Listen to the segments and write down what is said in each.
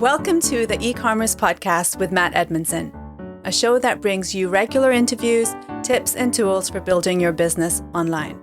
Welcome to the eCommerce podcast with Matt Edmondson, a show that brings you regular interviews, tips, and tools for building your business online.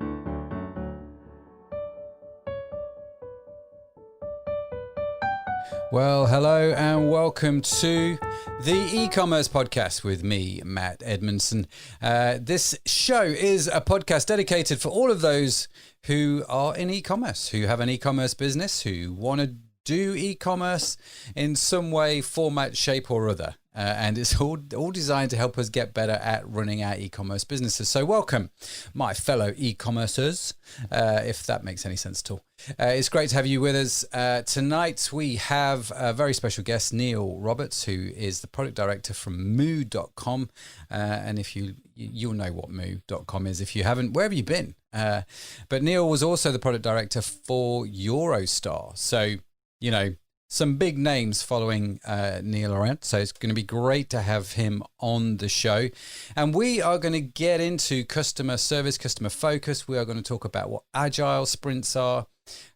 Well, hello and welcome to the eCommerce podcast with me, Matt Edmondson. This show is a podcast dedicated for all of those who are in e-commerce, who have an e-commerce business, who want to do e-commerce in some way, format, shape or other. And it's all designed to help us get better at running our e-commerce businesses. So welcome, my fellow e-commercers, if that makes any sense at all. It's great to have you with us. Tonight we have a very special guest, Neil Roberts, who is the product director from moo.com. And if you'll know what moo.com is. If you haven't, where have you been? But Neil was also the product director for Eurostar. So, you know, some big names following Neil around. So it's going to be great to have him on the show. And we are going to get into customer service, customer focus. We are going to talk about what agile sprints are,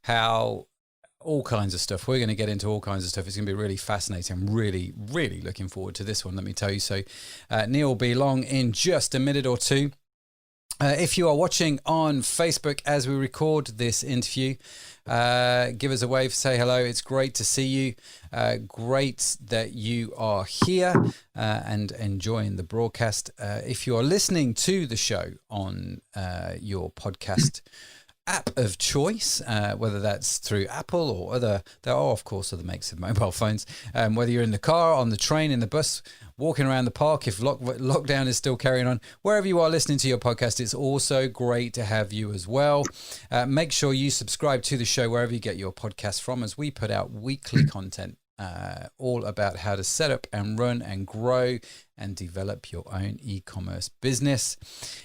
how all kinds of stuff. We're going to get into all kinds of stuff. It's going to be really fascinating. I'm really, really looking forward to this one, let me tell you. So Neil will be along in just a minute or two. If you are watching on Facebook as we record this interview, give us a wave, say hello. It's great to see you. Great that you are here and enjoying the broadcast. If you are listening to the show on your podcast app of choice, whether that's through Apple or other, there are of course other makes of mobile phones, whether you're in the car, on the train, in the bus, walking around the park, if lockdown is still carrying on, wherever you are listening to your podcast, it's also great to have you as well. Make sure you subscribe to the show wherever you get your podcast from, as we put out weekly content all about how to set up and run and grow and develop your own e-commerce business.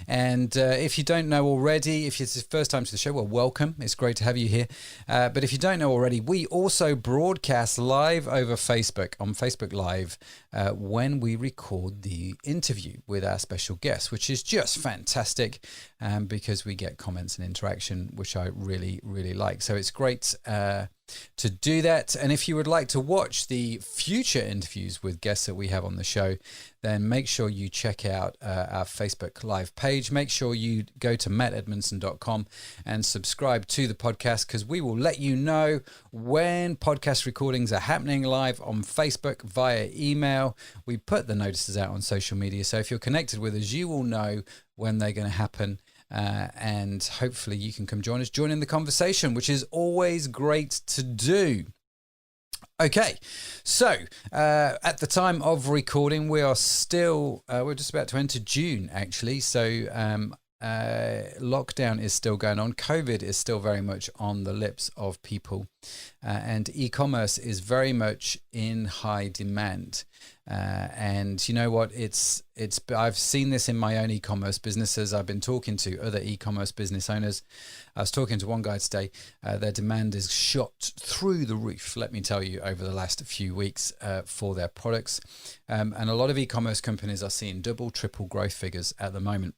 And if you don't know already, if it's the first time to the show, well, welcome. It's great to have you here. But if you don't know already, we also broadcast live over Facebook, on Facebook Live, when we record the interview with our special guest, which is just fantastic because we get comments and interaction, which I really, really like. So it's great to do that. And if you would like to watch the future interviews with guests that we have on the show, then make sure you check out our Facebook Live page. Make sure you go to mattedmondson.com and subscribe to the podcast, because we will let you know when podcast recordings are happening live on Facebook via email. We put the notices out on social media. So if you're connected with us, you will know when they're going to happen. And hopefully you can come join in the conversation, which is always great to do. Okay, so at the time of recording, we are still, we're just about to enter June, actually. So lockdown is still going on. COVID is still very much on the lips of people. And e-commerce is very much in high demand. And you know what, I've seen this in my own e-commerce businesses. I've been talking to other e-commerce business owners. I was talking to one guy today. Their demand is shot through the roof, let me tell you, over the last few weeks for their products. And a lot of e-commerce companies are seeing double, triple growth figures at the moment.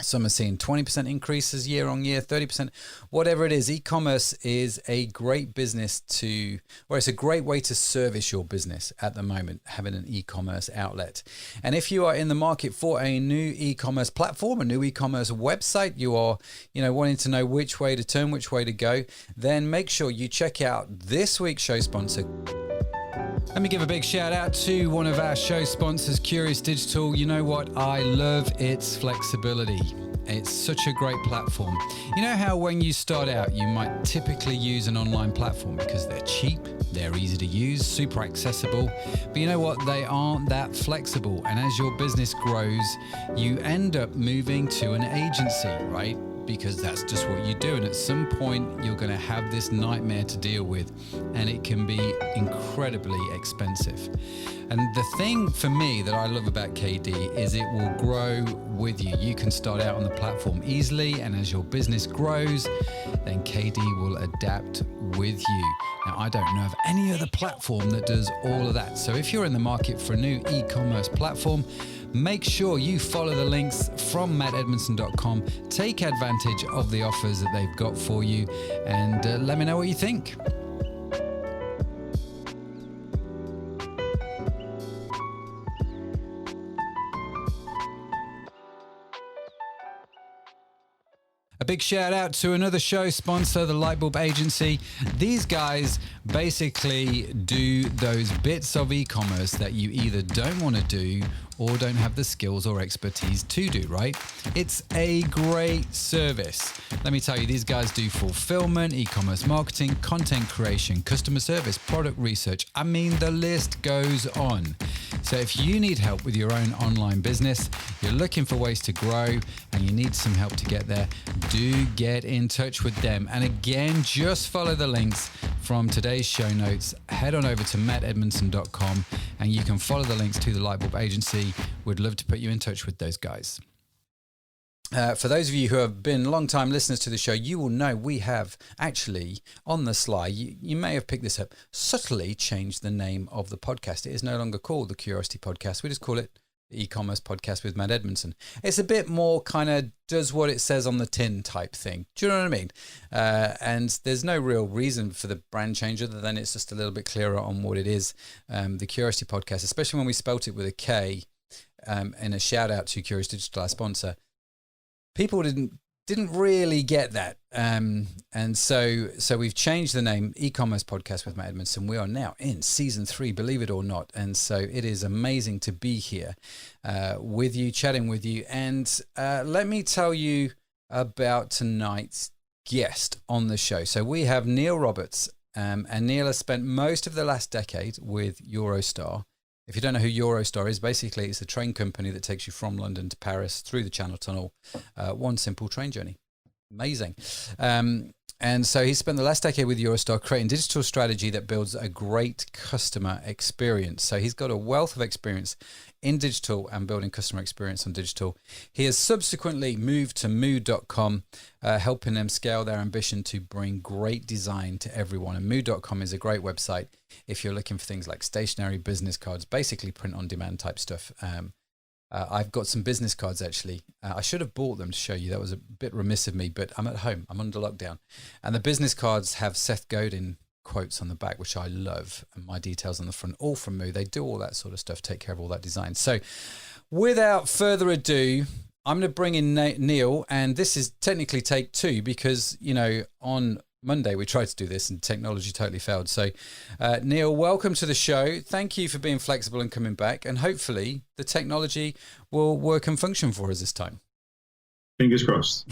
Some are seeing 20% increases year on year, 30%, whatever it is. E-commerce is a great business it's a great way to service your business at the moment, having an e-commerce outlet. And if you are in the market for a new e-commerce platform, a new e-commerce website, you are, wanting to know which way to turn, which way to go, then make sure you check out this week's show sponsor. Let me give a big shout out to one of our show sponsors, Curious Digital. You know what? I love its flexibility. It's such a great platform. You know how when you start out, you might typically use an online platform because they're cheap, they're easy to use, super accessible. But you know what? They aren't that flexible. And as your business grows, you end up moving to an agency, right? Because that's just what you do. And at some point, you're going to have this nightmare to deal with, and it can be incredibly expensive. And the thing for me that I love about KD is it will grow with you. You can start out on the platform easily, and as your business grows, then KD will adapt with you. Now, I don't know of any other platform that does all of that. So if you're in the market for a new e-commerce platform, make sure you follow the links from mattedmondson.com. Take advantage of the offers that they've got for you, and let me know what you think. A big shout out to another show sponsor, the Lightbulb Agency. These guys basically do those bits of e-commerce that you either don't want to do or don't have the skills or expertise to do, right? It's a great service. Let me tell you, these guys do fulfillment, e-commerce marketing, content creation, customer service, product research. I mean, the list goes on. So if you need help with your own online business, you're looking for ways to grow and you need some help to get there, do get in touch with them. And again, just follow the links from today's show notes. Head on over to mattedmondson.com and you can follow the links to the Lightbulb Agency. Would love to put you in touch with those guys. For those of you who have been long-time listeners to the show, you will know we have actually, on the sly, you may have picked this up, subtly changed the name of the podcast. It is no longer called the Curiosity Podcast. We just call it the E-commerce Podcast with Matt Edmondson. It's a bit more kind of does what it says on the tin type thing. Do you know what I mean? And there's no real reason for the brand change other than it's just a little bit clearer on what it is. The Curiosity Podcast, especially when we spelt it with a K, and a shout out to Curious Digital, our sponsor. People didn't really get that, and so we've changed the name E-commerce Podcast with Matt Edmondson. We are now in season 3, believe it or not, and so it is amazing to be here with you, chatting with you. And let me tell you about tonight's guest on the show. So we have Neil Roberts, and Neil has spent most of the last decade with Eurostar. If you don't know who Eurostar is, basically it's a train company that takes you from London to Paris through the Channel Tunnel, one simple train journey. Amazing. And so he spent the last decade with Eurostar creating digital strategy that builds a great customer experience. So he's got a wealth of experience in digital and building customer experience on digital. He has subsequently moved to moo.com, helping them scale their ambition to bring great design to everyone. And moo.com is a great website if you're looking for things like stationery, business cards, basically print on demand type stuff. I've got some business cards actually. I should have bought them to show you. That was a bit remiss of me, but I'm at home. I'm under lockdown. And the business cards have Seth Godin quotes on the back, which I love, and my details on the front, all from Moo. They do all that sort of stuff, take care of all that design. So without further ado, I'm going to bring in Neil, and this is technically take 2 because, you know, on Monday we tried to do this and technology totally failed. So Neil, welcome to the show. Thank you for being flexible and coming back, and hopefully the technology will work and function for us this time. Fingers crossed.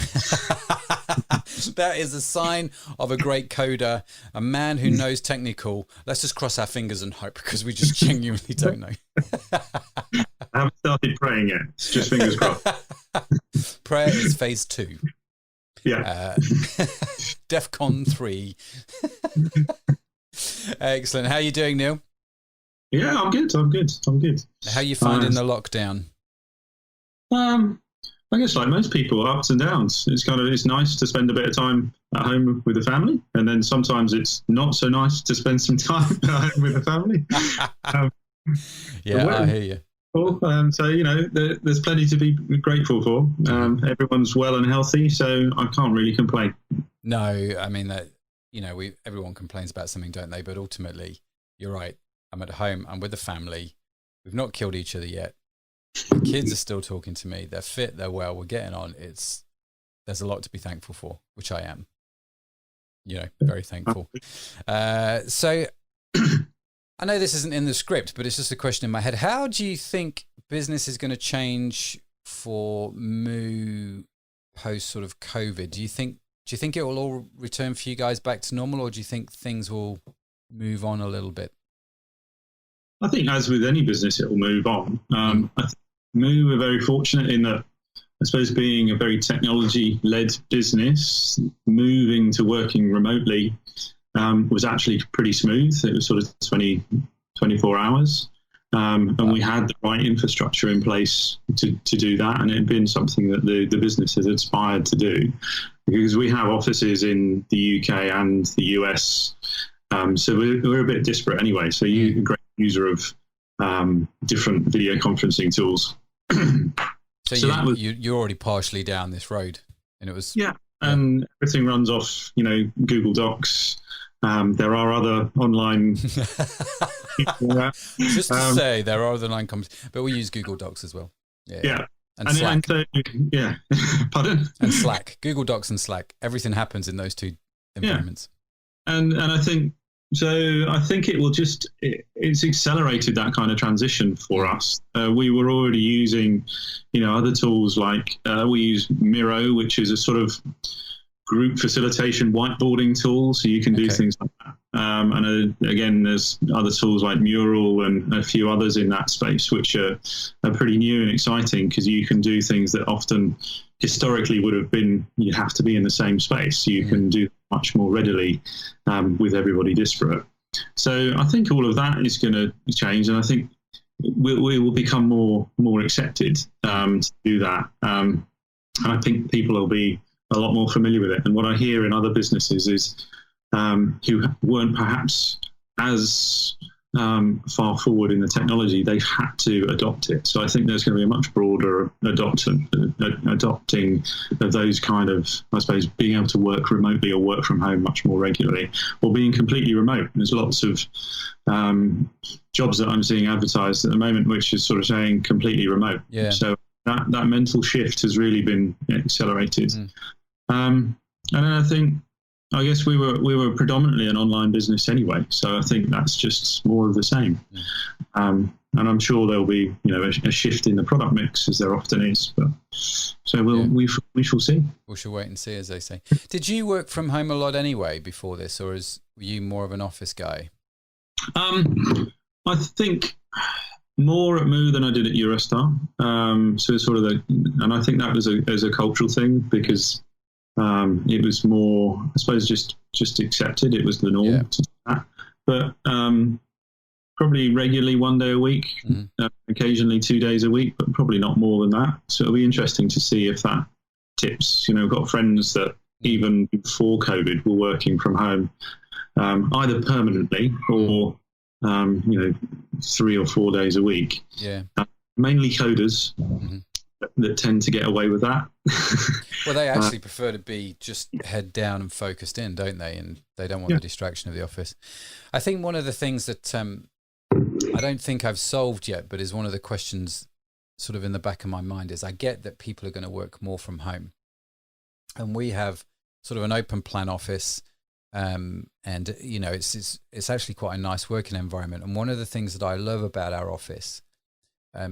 That is a sign of a great coder, a man who knows technical. Let's just cross our fingers and hope, because we just genuinely don't know. I haven't started praying yet. It's just fingers crossed. Prayer is phase 2. Yeah. DEFCON 3. Excellent. How are you doing, Neil? Yeah, I'm good. How are you finding the lockdown? I guess like most people, ups and downs. It's nice to spend a bit of time at home with the family, and then sometimes it's not so nice to spend some time at home with the family. I hear you. So, you know, there's plenty to be grateful for. Everyone's well and healthy, so I can't really complain. No, I mean that, you know, everyone complains about something, don't they? But ultimately, you're right. I'm at home. I'm with the family. We've not killed each other yet. The kids are still talking to me. They're fit. They're well. We're getting on. There's a lot to be thankful for, which I am. You know, very thankful. So I know this isn't in the script, but it's just a question in my head. How do you think business is going to change for Moo post sort of COVID? Do you think it will all return for you guys back to normal, or do you think things will move on a little bit? I think, as with any business, it will move on. I think Moo are very fortunate in that, I suppose, being a very technology-led business, moving to working remotely was actually pretty smooth. It was sort of 24 hours. And we had the right infrastructure in place to do that. And it had been something that the business has aspired to do, because we have offices in the UK and the US. So we're a bit disparate anyway. So you're a great user of different video conferencing tools. So you're already partially down this road, and it was and everything runs off, you know, Google Docs. There are other online. Just to say, there are other online companies, but we use Google Docs as well. Yeah. And Slack. Yeah. Pardon? And Slack. Google Docs and Slack. Everything happens in those two environments. Yeah. And I think it will it's accelerated that kind of transition for us. We were already using, other tools like we use Miro, which is a sort of group facilitation whiteboarding tool, so you can do things like that. And again, there's other tools like Mural and a few others in that space, which are pretty new and exciting, because you can do things that often historically would have been, you have to be in the same space. So you can do much more readily with everybody disparate. So I think all of that is going to change, and I think we will become more accepted to do that. And I think people will be a lot more familiar with it. And what I hear in other businesses is who weren't perhaps as far forward in the technology, they've had to adopt it. So I think there's going to be a much broader adopting of those kind of, I suppose, being able to work remotely or work from home much more regularly, or being completely remote. There's lots of jobs that I'm seeing advertised at the moment which is sort of saying completely remote. Yeah. So that mental shift has really been accelerated. And then I guess we were predominantly an online business anyway, so I think that's just more of the same. And I'm sure there'll be a shift in the product mix, as there often is. But so we shall see. We shall wait and see, as they say. Did you work from home a lot anyway before this, or were you more of an office guy? I think more at Moo than I did at Eurostar. So it's sort of and I think that was as a cultural thing, because it was more, I suppose, just accepted. It was the norm to do that. But probably regularly 1 day a week, occasionally 2 days a week, but probably not more than that. So it'll be interesting to see if that tips. I've got friends that even before COVID were working from home, either permanently or 3 or 4 days a week. Yeah, mainly coders. That tend to get away with that. Well, they actually prefer to be just head down and focused in, don't they? And they don't want the distraction of the office. I think one of the things that I don't think I've solved yet, but is one of the questions sort of in the back of my mind, is I get that people are going to work more from home. And we have sort of an open plan office, and it's actually quite a nice working environment. And one of the things that I love about our office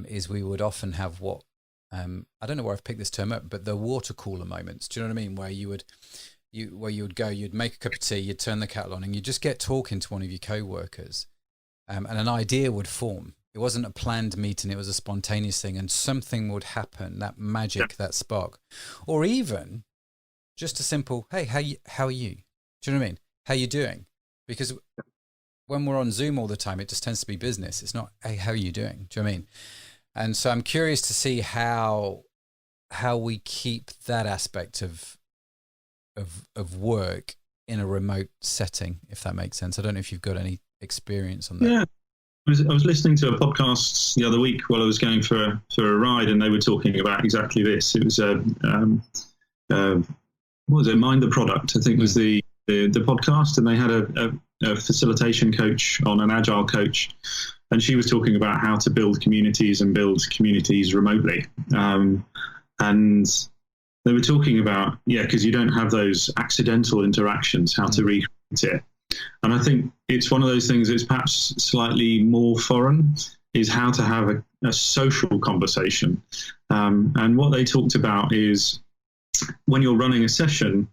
is we would often have what, I don't know where I've picked this term up, but the water cooler moments. Do you know what I mean? Where you would go, you'd make a cup of tea, you'd turn the kettle on, and you'd just get talking to one of your co-workers, and an idea would form. It wasn't a planned meeting; it was a spontaneous thing, and something would happen. That magic, that spark, or even just a simple, "Hey, how are you?" Do you know what I mean? How you doing? Because when we're on Zoom all the time, it just tends to be business. It's not, "Hey, how are you doing?" Do you know what I mean? And so I'm curious to see how we keep that aspect of work in a remote setting, if that makes sense. I don't know if you've got any experience on that. Yeah, I was listening to a podcast the other week while I was going for a ride, and they were talking about exactly this. It was what was it? Mind the Product, I think was the podcast, and they had a facilitation coach on, an agile coach. And she was talking about how to build communities and build communities remotely. And they were talking about, because you don't have those accidental interactions, how to recreate it. And I think it's one of those things that's perhaps slightly more foreign, is how to have a social conversation. And what they talked about is when you're running a session,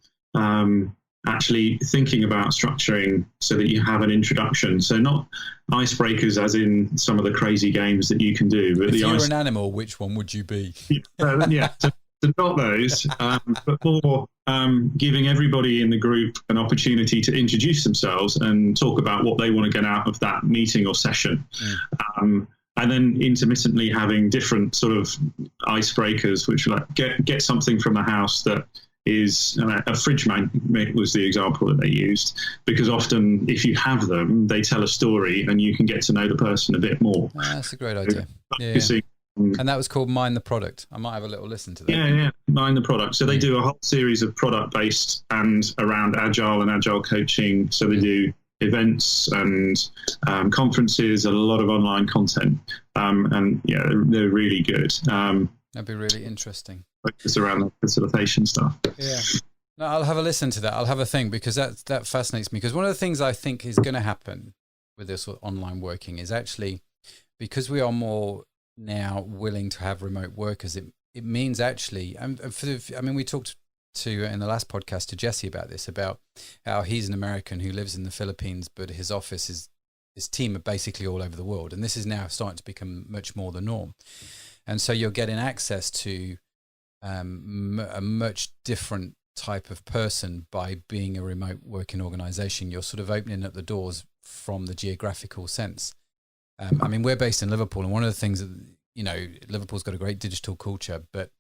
actually thinking about structuring so that you have an introduction. So not icebreakers as in some of the crazy games that you can do. But if you were an animal, which one would you be? So not those, but more giving everybody in the group an opportunity to introduce themselves and talk about what they want to get out of that meeting or session. And then intermittently having different sort of icebreakers, which are like get something from the house that is a fridge magnet was the example that they used, because often if you have them, they tell a story and you can get to know the person a bit more. That's a great idea. And that was called Mind the Product. I might have a little listen to that. Yeah, Mind the Product. So they do a whole series of product-based and around Agile and Agile coaching. So they do events and conferences, a lot of online content. And they're really good. That'd be really interesting. Focus around the facilitation stuff. Yeah. No, I'll have a listen to that. I'll have a think, because that fascinates me. Because one of the things I think is going to happen with this online working is actually, because we are more now willing to have remote workers, it means actually, we talked to in the last podcast to Jesse about this, about how he's an American who lives in the Philippines, but his team are basically all over the world. And this is now starting to become much more the norm. And so you're getting access to a much different type of person by being a remote working organization. You're sort of opening up the doors from the geographical sense. We're based in Liverpool, and one of the things that, Liverpool's got a great digital culture, but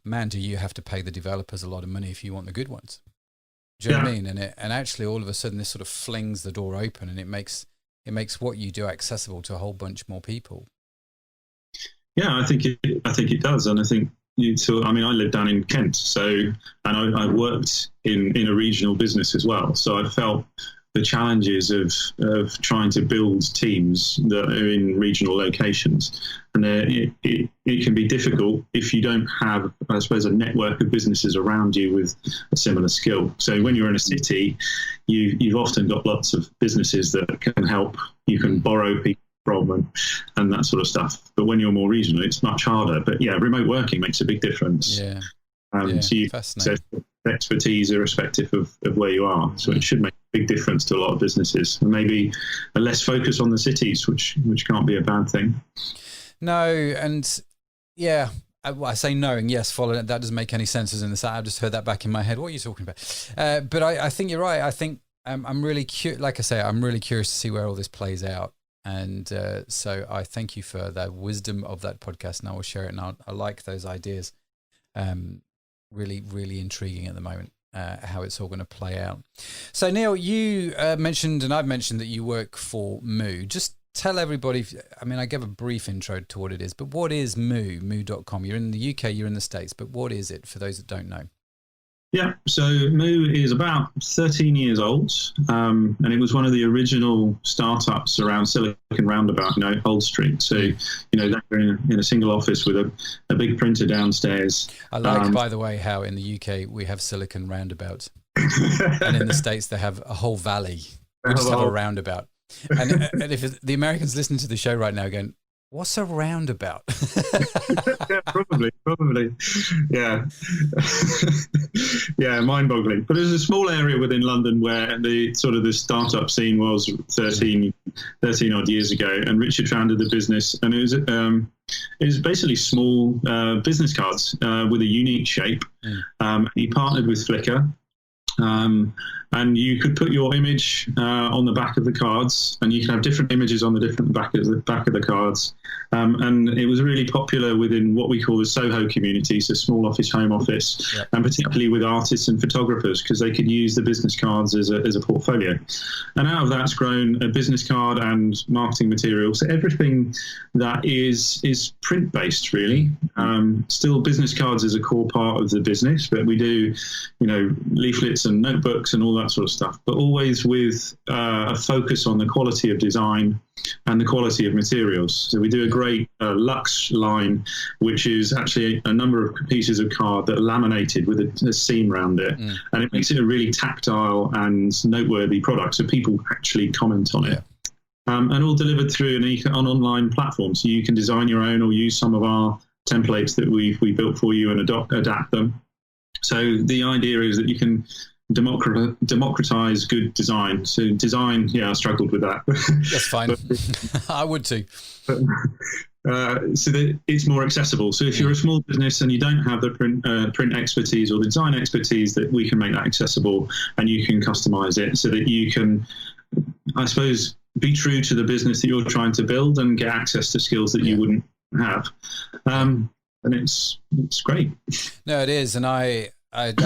man, do you have to pay the developers a lot of money if you want the good ones. Do you know what I mean? And actually all of a sudden this sort of flings the door open, and it makes what you do accessible to a whole bunch more people. Yeah, I think it does. And I think I live down in Kent, and I worked in a regional business as well. So I felt the challenges of trying to build teams that are in regional locations. And it can be difficult if you don't have, I suppose, a network of businesses around you with a similar skill. So when you're in a city, you've often got lots of businesses that can help. You can borrow people from and that sort of stuff. But when you're more regional, it's much harder. But yeah, remote working makes a big difference. Yeah. So you have expertise irrespective of where you are. So it should make a big difference to a lot of businesses, and maybe a less focus on the cities, which can't be a bad thing. No, and yeah, I say no and yes, following it. That doesn't make any sense as in the I've just heard that back in my head. What are you talking about? But I think you're right. I think I'm really like I say, I'm really curious to see where all this plays out. And so I thank you for the wisdom of that podcast, and I will share it. And I like those ideas. Really, really intriguing at the moment, how it's all going to play out. So Neil, you mentioned, and I've mentioned, that you work for Moo. Just tell everybody, I gave a brief intro to what it is, but what is Moo, moo.com? You're in the UK, you're in the States, but what is it for those that don't know? Yeah, so Moo is about 13 years old, and it was one of the original startups around Silicon Roundabout, Old Street. So, they're in a single office with a big printer downstairs. I like, by the way, how in the UK we have Silicon Roundabout, and in the States they have a whole valley. We just have a roundabout. And if the Americans listen to the show right now going, what's a roundabout? Yeah, probably. Yeah. Yeah, mind-boggling. But there's a small area within London where the startup scene was 13 odd years ago, and Richard founded the business, and it was basically small business cards with a unique shape. He partnered with Flickr. And you could put your image on the back of the cards, and you can have different images on the different back of the cards. And it was really popular within what we call the Soho community, so small office, home office, yep. And particularly with artists and photographers, because they could use the business cards as a portfolio. And out of that's grown a business card and marketing material. So everything that is print based, really. Still, business cards is a core part of the business, but we do, leaflets and notebooks and all that sort of stuff, but always with a focus on the quality of design and the quality of materials. So we do a great Lux line, which is actually a number of pieces of card that are laminated with a seam around it, and it makes it a really tactile and noteworthy product, so people actually comment on it. And all delivered through an online platform, so you can design your own or use some of our templates that we built for you and adapt them. So the idea is that you can democratize good design. So design, I struggled with that. That's fine. I would too. So that it's more accessible. So if you're a small business and you don't have the print expertise or the design expertise, that we can make that accessible, and you can customize it so that you can, I suppose, be true to the business that you're trying to build and get access to skills that you wouldn't have. And it's great. No, it is. And I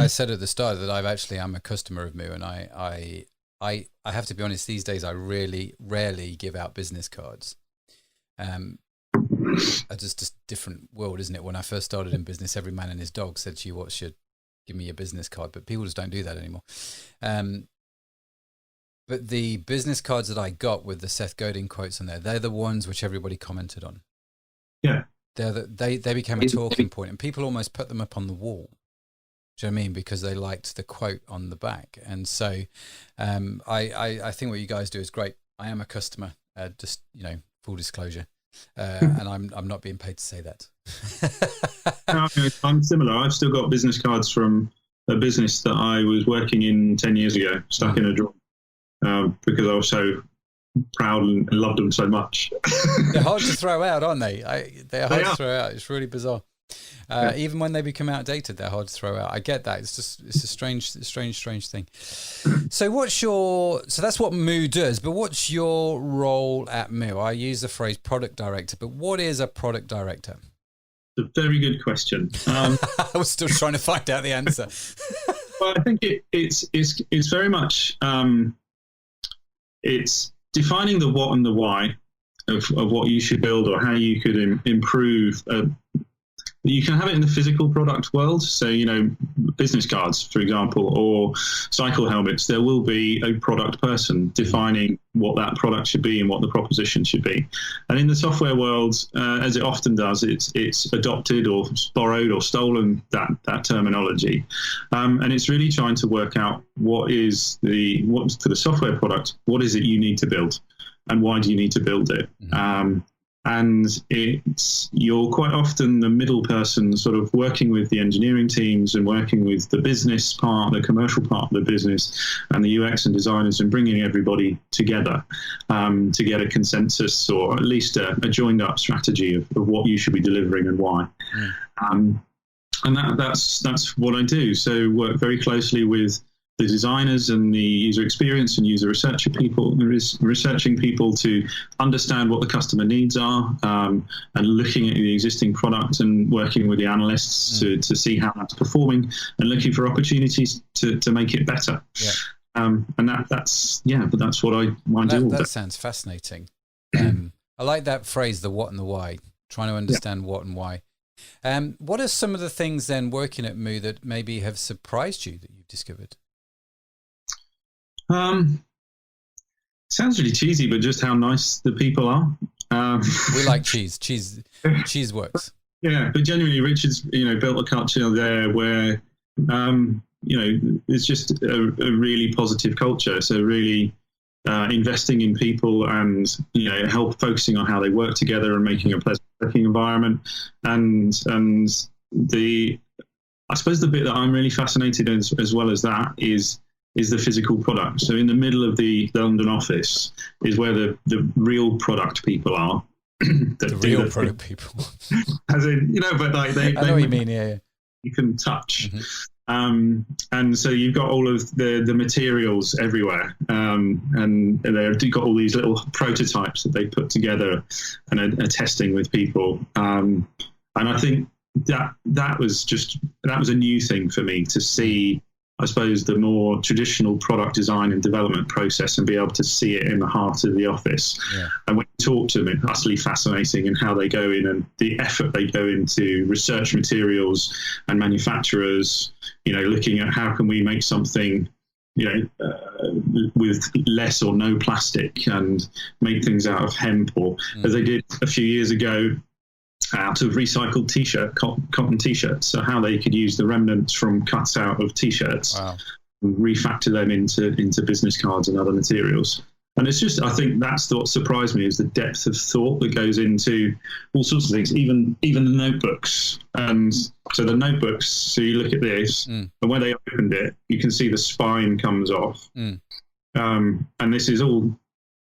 said at the start that I'm a customer of Moo, and I have to be honest, these days I really rarely give out business cards. It's just a different world, isn't it? When I first started in business, every man and his dog said to you, "What should give me your business card?" But people just don't do that anymore. But the business cards that I got with the Seth Godin quotes on there, they're the ones which everybody commented on. Yeah. they became a talking point, and people almost put them up on the wall. Do you know what I mean? Because they liked the quote on the back. And so I think what you guys do is great. I am a customer, just, full disclosure. And I'm not being paid to say that. I'm similar. I've still got business cards from a business that I was working in 10 years ago, stuck in a drawer, because I was so proud and loved them so much. They're hard to throw out, aren't they? They're hard to throw out. It's really bizarre. Even when they become outdated, they're hard to throw out. I get that. It's a strange thing. So so that's what Moo does, but what's your role at Moo? I use the phrase product director, but what is a product director? It's a very good question. I was still trying to find out the answer. Well, I think it's very much, it's defining the what and the why of what you should build or how you could improve. You can have it in the physical product world. So, business cards, for example, or cycle helmets, there will be a product person defining what that product should be and what the proposition should be. And in the software world, as it often does, it's adopted or borrowed or stolen that terminology. And it's really trying to work out what for the software product, what is it you need to build and why do you need to build it? And you're quite often the middle person sort of working with the engineering teams and working with the business part, the commercial part of the business and the UX and designers and bringing everybody together to get a consensus or at least a joined up strategy of what you should be delivering and why. And that's what I do. So work very closely with the designers and the user experience and user researching people to understand what the customer needs are, and looking at the existing product and working with the analysts to see how that's performing and looking for opportunities to make it better. And that's what I do. That sounds fascinating. I like that phrase, the what and the why, trying to understand what and why. What are some of the things then working at Moo that maybe have surprised you that you've discovered? Sounds really cheesy, but just how nice the people are. We like cheese. Cheese works. Yeah, but genuinely, Richard's built a culture there where it's just a really positive culture. So really investing in people and help focusing on how they work together and making a pleasant working environment. And I suppose the bit that I'm really fascinated in, as well as that, is the physical product. So in the middle of the London office is where the real product people are. The real product people. As in, but like I know what you mean, yeah. You can touch. And so you've got all of the materials everywhere. And they've got all these little prototypes that they put together and are testing with people. And I think that was a new thing for me to see, I suppose, the more traditional product design and development process and be able to see it in the heart of the office. Yeah. And when you talk to them, it's utterly fascinating and how they go in and the effort they go into research materials and manufacturers, looking at how can we make something, with less or no plastic and make things out of hemp, or as they did a few years ago, out of recycled cotton t-shirts. So how they could use the remnants from cuts out of t-shirts, and refactor them into business cards and other materials. And it's just, I think that's what surprised me, is the depth of thought that goes into all sorts of things, even the notebooks. And so the notebooks, so you look at this, and when they opened it, you can see the spine comes off. And this is all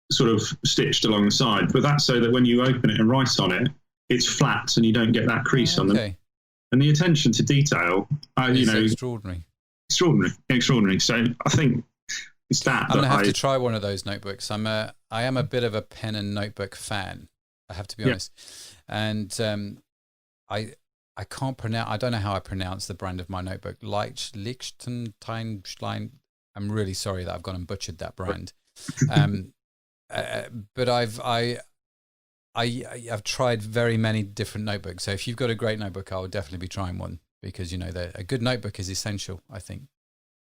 sort of stitched along the side, but that's so that when you open it and write on it, it's flat and you don't get that crease on them. And the attention to detail, extraordinary. So I think it's that. I'm going to have to try one of those notebooks. I am a bit of a pen and notebook fan, I have to be honest. And I can't pronounce, I don't know how I pronounce the brand of my notebook. Liechtenstein. I'm really sorry that I've gone and butchered that brand. But I've tried very many different notebooks. So if you've got a great notebook, I will definitely be trying one, because a good notebook is essential, I think,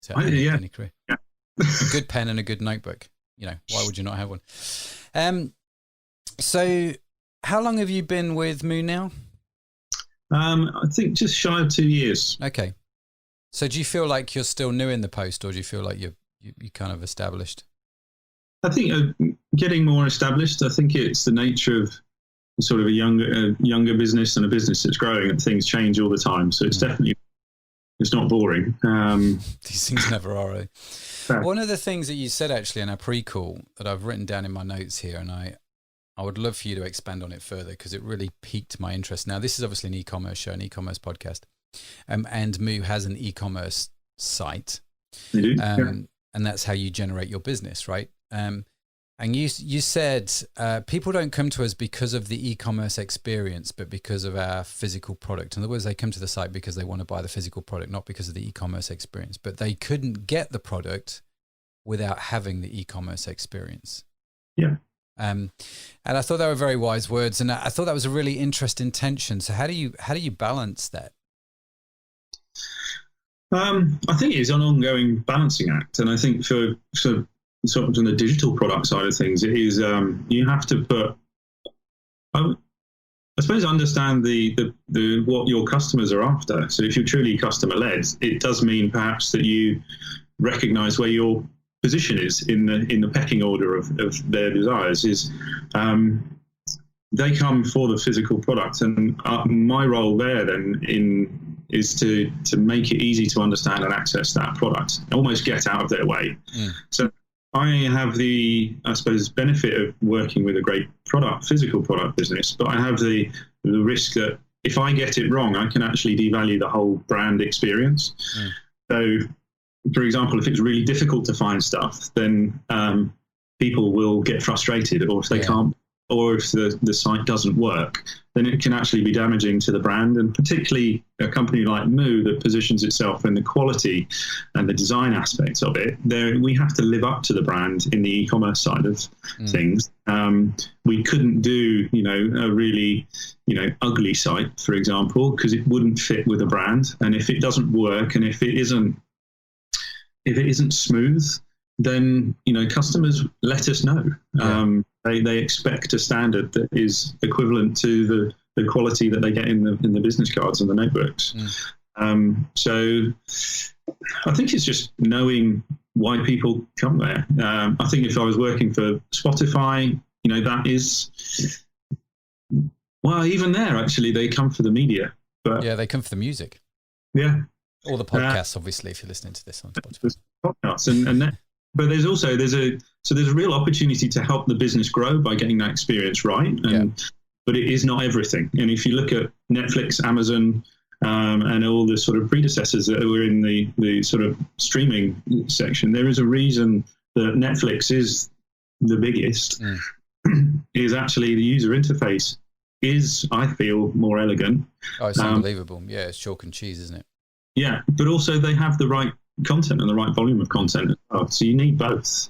to any career. Yeah. A good pen and a good notebook. Why would you not have one? So how long have you been with Moo now? I think just shy of 2 years. Okay. So do you feel like you're still new in the post, or do you feel like you kind of established? I think getting more established. I think it's the nature of sort of a younger business and a business that's growing, and things change all the time. So it's definitely, it's not boring. These things never are. One of the things that you said actually in our pre-call that I've written down in my notes here, and I would love for you to expand on it further because it really piqued my interest. Now, this is obviously an e-commerce show, an e-commerce podcast, and Moo has an e-commerce site, and that's how you generate your business, right? And you said people don't come to us because of the e-commerce experience, but because of our physical product. In other words, they come to the site because they want to buy the physical product, not because of the e-commerce experience. But they couldn't get the product without having the e-commerce experience. Yeah. And I thought they were very wise words, and I thought that was a really interesting tension. So how do you balance that? I think it's an ongoing balancing act, and I think for sort of on the digital product side of things, it is you have to put, I suppose, understand the what your customers are after. So if you're truly customer led, it does mean perhaps that you recognise where your position is in the pecking order of their desires. Is they come for the physical product, and my role there then is to make it easy to understand and access that product, almost get out of their way. So I have the, I suppose, benefit of working with a great physical product business, but I have the risk that if I get it wrong, I can actually devalue the whole brand experience. So, for example, if it's really difficult to find stuff, then people will get frustrated, or if they can't, or if the site doesn't work, then it can actually be damaging to the brand. And particularly a company like Moo that positions itself in the quality and the design aspects of it, we have to live up to the brand in the e-commerce side of things. We couldn't do, a really, ugly site, for example, because it wouldn't fit with a brand. And if it doesn't work, and if it isn't smooth, then customers let us know. They expect a standard that is equivalent to the quality that they get in the business cards and the notebooks. So I think it's just knowing why people come there. I think if I was working for Spotify, that is, well, even there actually they come for the media. But they come for the music. Yeah. Or the podcasts, obviously, if you're listening to this on Spotify. Podcasts but there's a real opportunity to help the business grow by getting that experience right. But it is not everything. And if you look at Netflix, Amazon, and all the sort of predecessors that were in the sort of streaming section, there is a reason that Netflix is the biggest. Is actually the user interface is, I feel, more elegant. Oh, it's unbelievable. Yeah, it's chalk and cheese, isn't it? Yeah, but also they have the right content and the right volume of content as well. So you need both.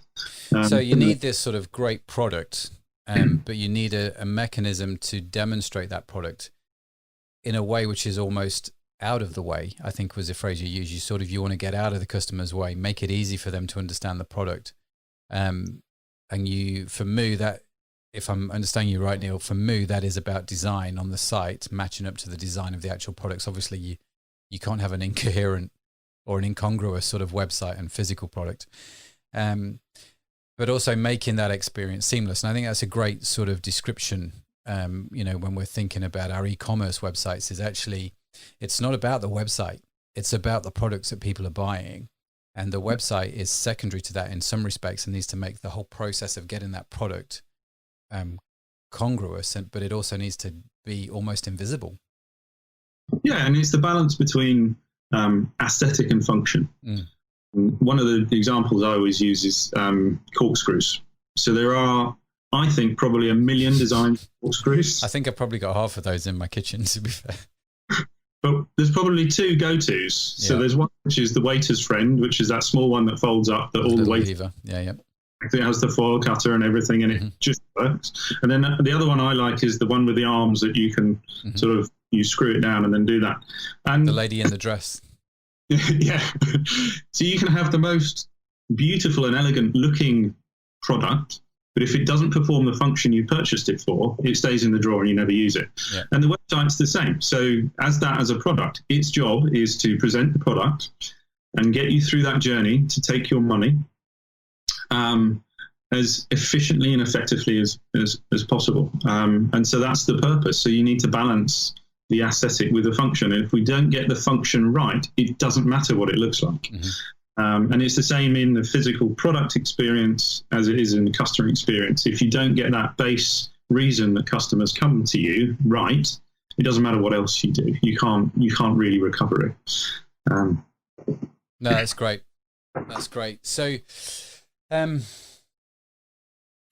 So you need this sort of great product, but you need a mechanism to demonstrate that product in a way which is almost out of the way, I think was the phrase you used. You want to get out of the customer's way, make it easy for them to understand the product. And for Moo, that, if I'm understanding you right, Neil, for Moo, that is about design on the site, matching up to the design of the actual products. Obviously, you can't have an incoherent or an incongruous sort of website and physical product, but also making that experience seamless. And I think that's a great sort of description, when we're thinking about our e-commerce websites, is actually, it's not about the website. It's about the products that people are buying. And the website is secondary to that in some respects and needs to make the whole process of getting that product congruous, but it also needs to be almost invisible. Yeah, and it's the balance between aesthetic and function. One of the examples I always use is corkscrews. So there are, I think, probably 1 million design corkscrews. I think I've probably got half of those in my kitchen, to be fair. But there's probably 2 go-tos. So there's one which is the waiter's friend, which is that small one that folds up that all the waiters. It has the foil cutter and everything, and it just works. And then the other one I like is the one with the arms that you can sort of, you screw it down and then do that. And the lady in the dress. Yeah. So you can have the most beautiful and elegant looking product, But if it doesn't perform the function you purchased it for, it stays in the drawer and you never use it. Yeah. And the website's the same. So as a product, its job is to present the product and get you through that journey to take your money as efficiently and effectively as possible. And so that's the purpose. So you need to balance the aesthetic with the function. And if we don't get the function right, it doesn't matter what it looks like. Mm-hmm. And it's the same in the physical product experience as it is in the customer experience. If you don't get that base reason that customers come to you right, it doesn't matter what else you do. You can't really recover it. No, that's great. That's great. So,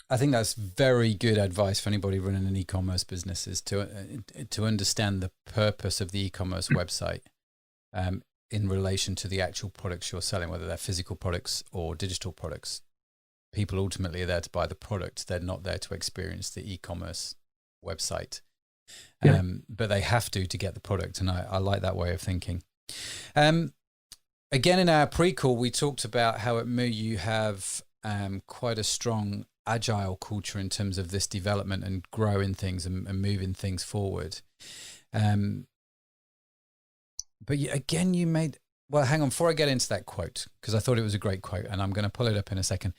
I think that's very good advice for anybody running an e-commerce business, is to understand the purpose of the e-commerce website in relation to the actual products you're selling, whether they're physical products or digital products. People ultimately are there to buy the product. They're not there to experience the e-commerce website. Yeah. But they have to get the product, and I like that way of thinking. Again, in our pre-call, we talked about how at Moo you have quite a strong agile culture in terms of this development and growing things and moving things forward. But again, you made, well, hang on, before I get into that quote, because I thought it was a great quote and I'm going to pull it up in a second.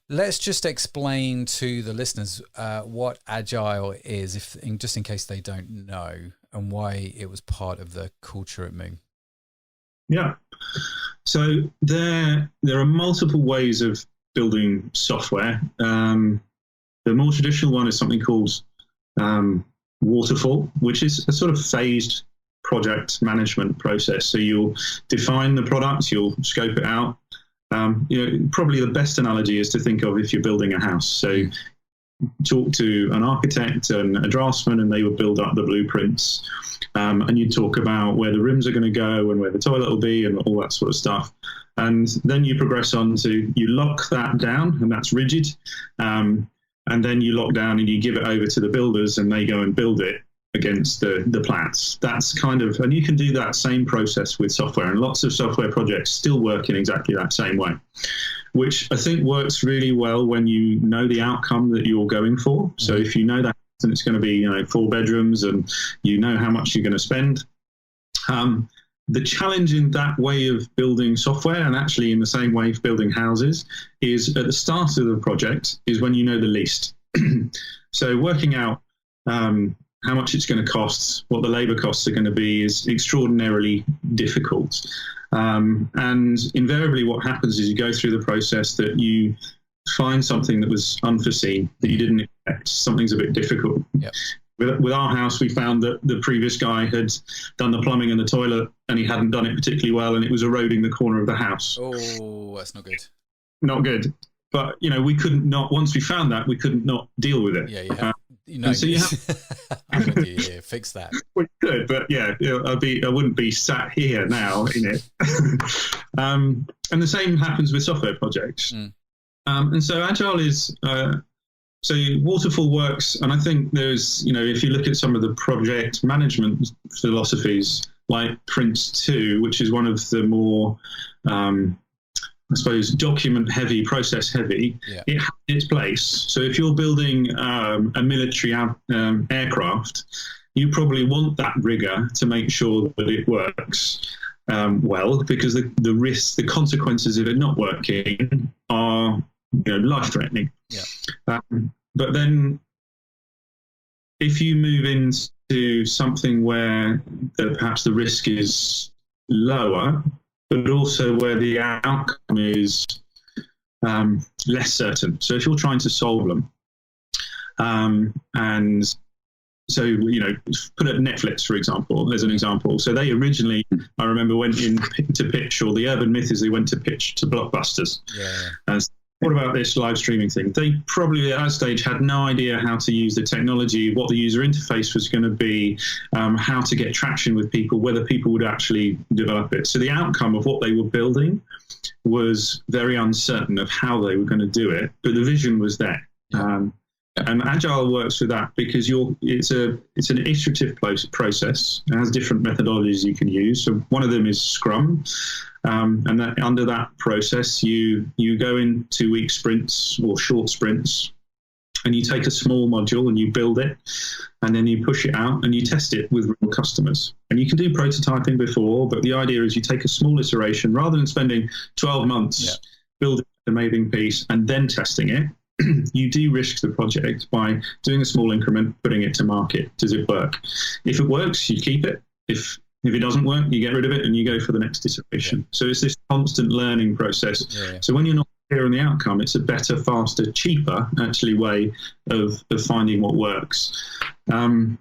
Let's just explain to the listeners what agile is, just in case they don't know, and why it was part of the culture at Moo. Yeah. So there are multiple ways of building software. The more traditional one is something called waterfall, which is a sort of phased project management process. So you'll define the product, you'll scope it out. Probably the best analogy is to think of if you're building a house. So talk to an architect and a draftsman, and they will build up the blueprints. And you talk about where the rooms are going to go and where the toilet will be and all that sort of stuff. And then you progress on to, you lock that down, and that's rigid. And then you lock down and you give it over to the builders, and they go and build it against the plans. That's kind of, and you can do that same process with software. And lots of software projects still work in exactly that same way, which I think works really well when you know the outcome that you're going for. So if you know that and it's going to be 4 bedrooms and you know how much you're going to spend. The challenge in that way of building software, and actually in the same way of building houses, is at the start of the project is when you know the least. So working out how much it's going to cost, what the labor costs are going to be, is extraordinarily difficult. And invariably what happens is you go through the process that you find something that was unforeseen, that you didn't expect. Something's a bit difficult. Yep. With our house, we found that the previous guy had done the plumbing and the toilet, and he hadn't done it particularly well, and it was eroding the corner of the house. Oh, that's not good. Not good. But, we couldn't not, once we found that, we couldn't not deal with it. Yeah, so you have I'm with you here. Fix that. We could, but I wouldn't be sat here now in it. And the same happens with software projects. And so Agile is, so waterfall works, and I think there's, if you look at some of the project management philosophies, like Prince 2, which is one of the more, I suppose, document-heavy, process-heavy, it has its place. So if you're building a military aircraft, you probably want that rigor to make sure that it works well, because the risks, the consequences of it not working are life-threatening. Yeah. But then if you move into something where perhaps the risk is lower, but also where the outcome is less certain. So if you're trying to solve them, and so, put at Netflix, for example, as an example. So they originally, I remember, went in to pitch, or the urban myth is they went to pitch to Blockbusters. Yeah. And what about this live streaming thing? They probably at that stage had no idea how to use the technology, what the user interface was going to be, how to get traction with people, whether people would actually develop it. So the outcome of what they were building was very uncertain of how they were going to do it, but the vision was there. And Agile works with that because it's an iterative process. It has different methodologies you can use. So one of them is Scrum. And that under that process, you go in 2-week sprints or short sprints, and you take a small module and you build it, and then you push it out and you test it with real customers. And you can do prototyping before, but the idea is you take a small iteration rather than spending 12 months building the amazing piece and then testing it. You de-risk the project by doing a small increment, putting it to market. Does it work? If it works, you keep it. If it doesn't work, you get rid of it and you go for the next iteration. So it's this constant learning process. So when you're not clear on the outcome, it's a better, faster, cheaper actually way of finding what works. And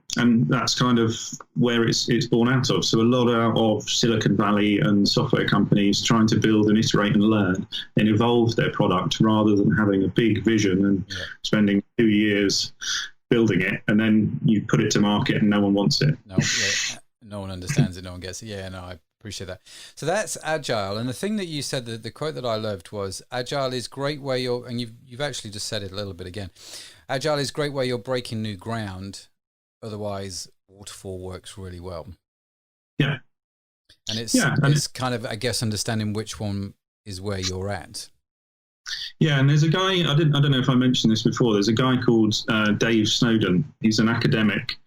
that's kind of where it's born out of. So a lot of Silicon Valley and software companies trying to build and iterate and learn and evolve their product rather than having a big vision and spending 2 years building it, and then you put it to market and no one wants it. No one understands it, no one gets it. Yeah, no, I appreciate that. So that's Agile. And the thing that you said, the quote that I loved was, Agile is great where you're, and you've actually just said it a little bit again, Agile is great where you're breaking new ground. Otherwise, waterfall works really well. Yeah. And it's kind of, I guess, understanding which one is where you're at. Yeah, and there's a guy, I don't know if I mentioned this before, there's a guy called Dave Snowden. He's an academic,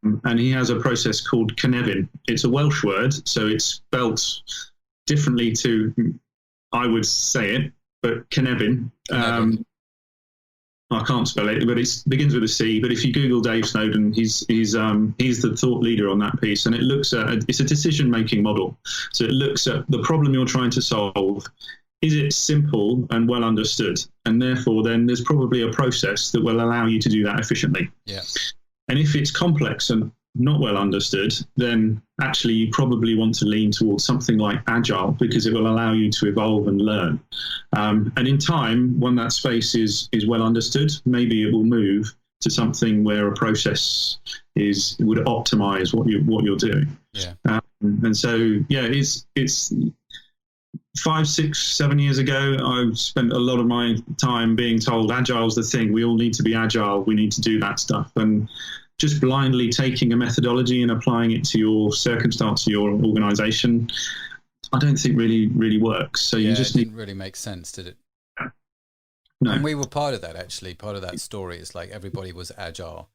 and he has a process called Cynefin. It's a Welsh word, so it's spelt differently to, I would say it, but Cynefin. I can't spell it, but it begins with a C. But if you Google Dave Snowden, he's the thought leader on that piece, and it looks at it's a decision-making model. So it looks at the problem you're trying to solve. Is it simple and well understood? And therefore, then there's probably a process that will allow you to do that efficiently. Yeah. And if it's complex and not well understood, then actually you probably want to lean towards something like Agile, because it will allow you to evolve and learn. And in time, when that space is well understood, maybe it will move to something where a process would optimize what you're doing. Yeah. And so, yeah, it's 5, 6, 7 years ago, I spent a lot of my time being told Agile's the thing. We all need to be Agile. We need to do that stuff. And just blindly taking a methodology and applying it to your circumstance, to your organization, I don't think really works. So you just didn't really make sense, did it? No. And we were part of that, actually. Part of that story is like everybody was Agile.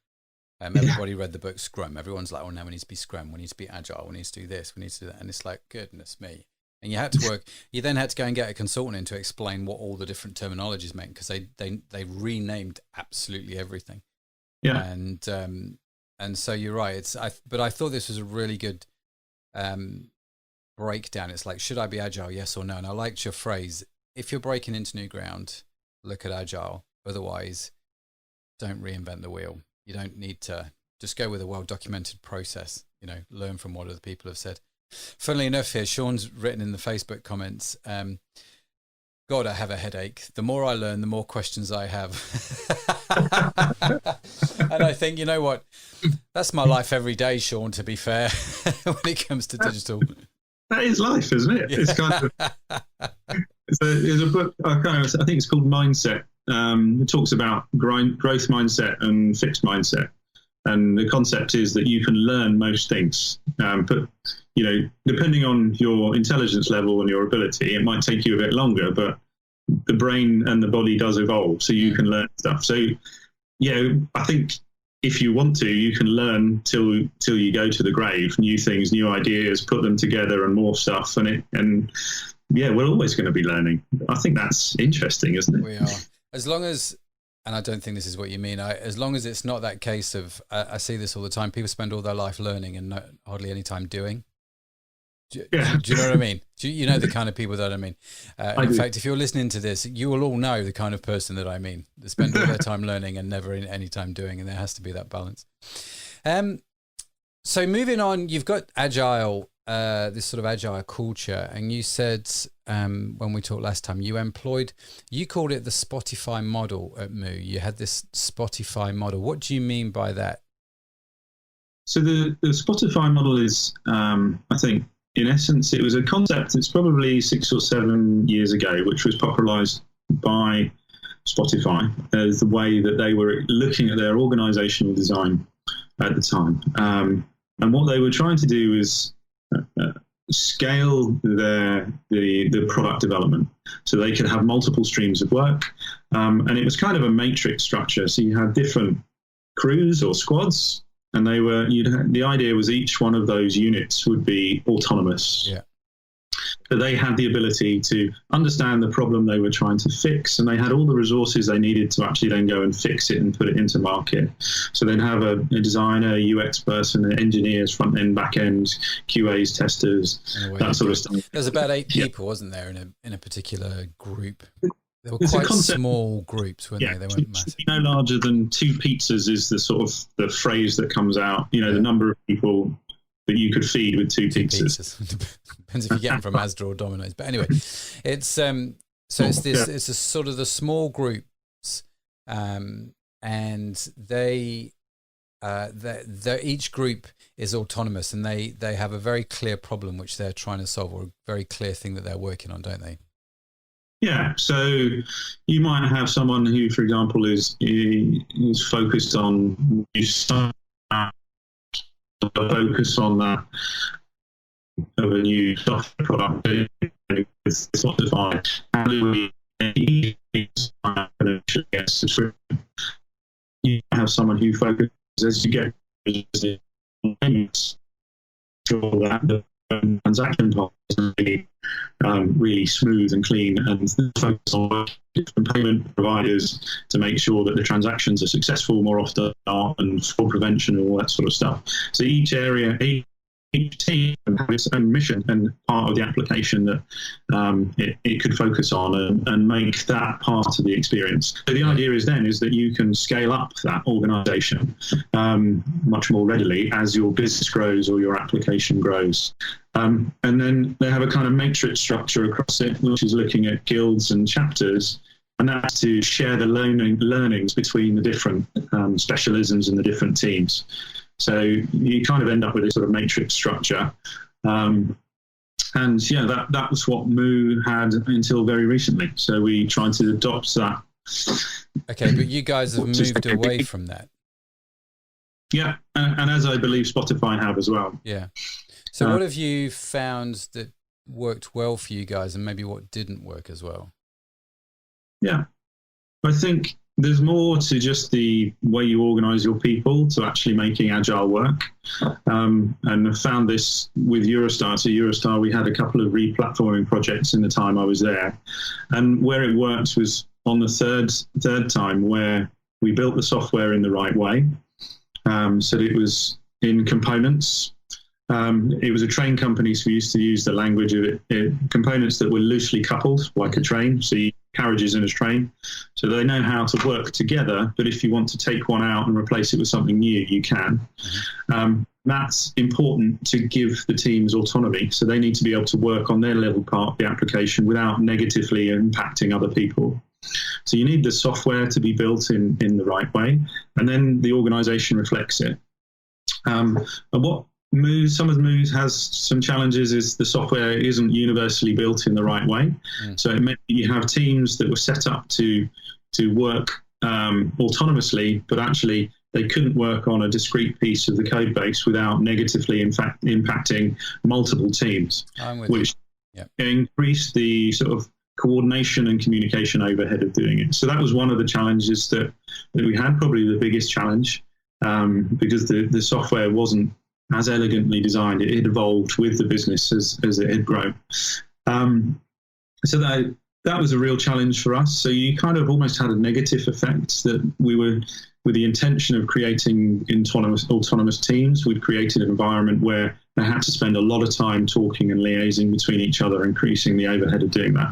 Everybody read the book Scrum. Everyone's like, oh, no, we need to be Scrum. We need to be Agile. We need to do this. We need to do that. And it's like, goodness me. And you had to work. You then had to go and get a consultant in to explain what all the different terminologies meant, because they renamed absolutely everything. Yeah. And so you're right. But I thought this was a really good breakdown. It's like, should I be Agile? Yes or no? And I liked your phrase. If you're breaking into new ground, look at Agile. Otherwise, don't reinvent the wheel. You don't need to just go with a well-documented process. Learn from what other people have said. Funnily enough, here Sean's written in the Facebook comments, God, I have a headache. The more I learn, the more questions I have. And I think, you know what? That's my life every day, Sean, to be fair, when it comes to digital. That is life, isn't it? It's kind of... There's a book, I think it's called Mindset. It talks about growth mindset and fixed mindset. And the concept is that you can learn most things, but depending on your intelligence level and your ability, it might take you a bit longer, but the brain and the body does evolve, so you can learn stuff. So, I think if you want to, you can learn till you go to the grave, new things, new ideas, put them together and more stuff. And we're always going to be learning. I think that's interesting, isn't it? We are. As long as, and I don't think this is what you mean, as long as it's not that case of, I see this all the time, people spend all their life learning and hardly any time doing. Do you know what I mean? You know the kind of people that I mean. In fact, if you're listening to this, you will all know the kind of person that I mean. They spend all their time learning and never any time doing, and there has to be that balance. So moving on, you've got Agile, this sort of Agile culture, and you said when we talked last time, you called it the Spotify model at Moo. You had this Spotify model. What do you mean by that? So the Spotify model is, I think, in essence, it was a concept. It's probably 6 or 7 years ago, which was popularized by Spotify as the way that they were looking at their organizational design at the time. And what they were trying to do is scale the product development so they could have multiple streams of work. And it was kind of a matrix structure. So you had different crews or squads, and the idea was each one of those units would be autonomous. Yeah. So they had the ability to understand the problem they were trying to fix, and they had all the resources they needed to actually then go and fix it and put it into market. So they'd have a designer, a UX person, engineers, front end, back end, QAs, testers, that sort of stuff. There's about 8 people, wasn't there, in a particular group? They were quite small groups, weren't they? They weren't massive. No larger than 2 pizzas is the sort of the phrase that comes out. The number of people that you could feed with 2 pizzas. Depends if you get them from Asda or Domino's. But anyway, it's it's a sort of the small groups, and they each group is autonomous, and they have a very clear problem which they're trying to solve, or a very clear thing that they're working on, don't they? Yeah, so you might have someone who, for example, is focused on focus on that of a new software product with Spotify. How do we get subscription? You have someone who focuses as you get sure that the transaction part is really smooth and clean, and focus on different payment providers to make sure that the transactions are successful more often, and fraud prevention and all that sort of stuff. So each area, each team has its own mission and part of the application that it could focus on and make that part of the experience. So the idea is that you can scale up that organization much more readily as your business grows or your application grows. And then they have a kind of matrix structure across it, which is looking at guilds and chapters, and that's to share the learnings between the different specialisms and the different teams. So you kind of end up with a sort of matrix structure. And that was what Moo had until very recently. So we tried to adopt that. Okay, but you guys have moved away from that. Yeah, and as I believe Spotify have as well. Yeah. So what have you found that worked well for you guys, and maybe what didn't work as well? Yeah, I think there's more to just the way you organize your people to actually making Agile work. And I found this with Eurostar. So Eurostar, we had a couple of re-platforming projects in the time I was there. And where it worked was on the third time, where we built the software in the right way. So it was in components. It was a train company, so we used to use the language of components that were loosely coupled, like a train. So carriages in a train, so they know how to work together. But if you want to take one out and replace it with something new, you can. That's important to give the teams autonomy. So they need to be able to work on their level part of the application without negatively impacting other people. So you need the software to be built in the right way, and then the organization reflects it. And what some of the Moos has some challenges is the software isn't universally built in the right way. So it meant you have teams that were set up to work autonomously, but actually they couldn't work on a discrete piece of the code base without negatively impacting multiple teams, which increased the sort of coordination and communication overhead of doing it. So that was one of the challenges that we had, probably the biggest challenge, because the software wasn't as elegantly designed. It had evolved with the business as it had grown. So that was a real challenge for us. So you kind of almost had a negative effect that we were, with the intention of creating autonomous teams, we'd created an environment where they had to spend a lot of time talking and liaising between each other, increasing the overhead of doing that.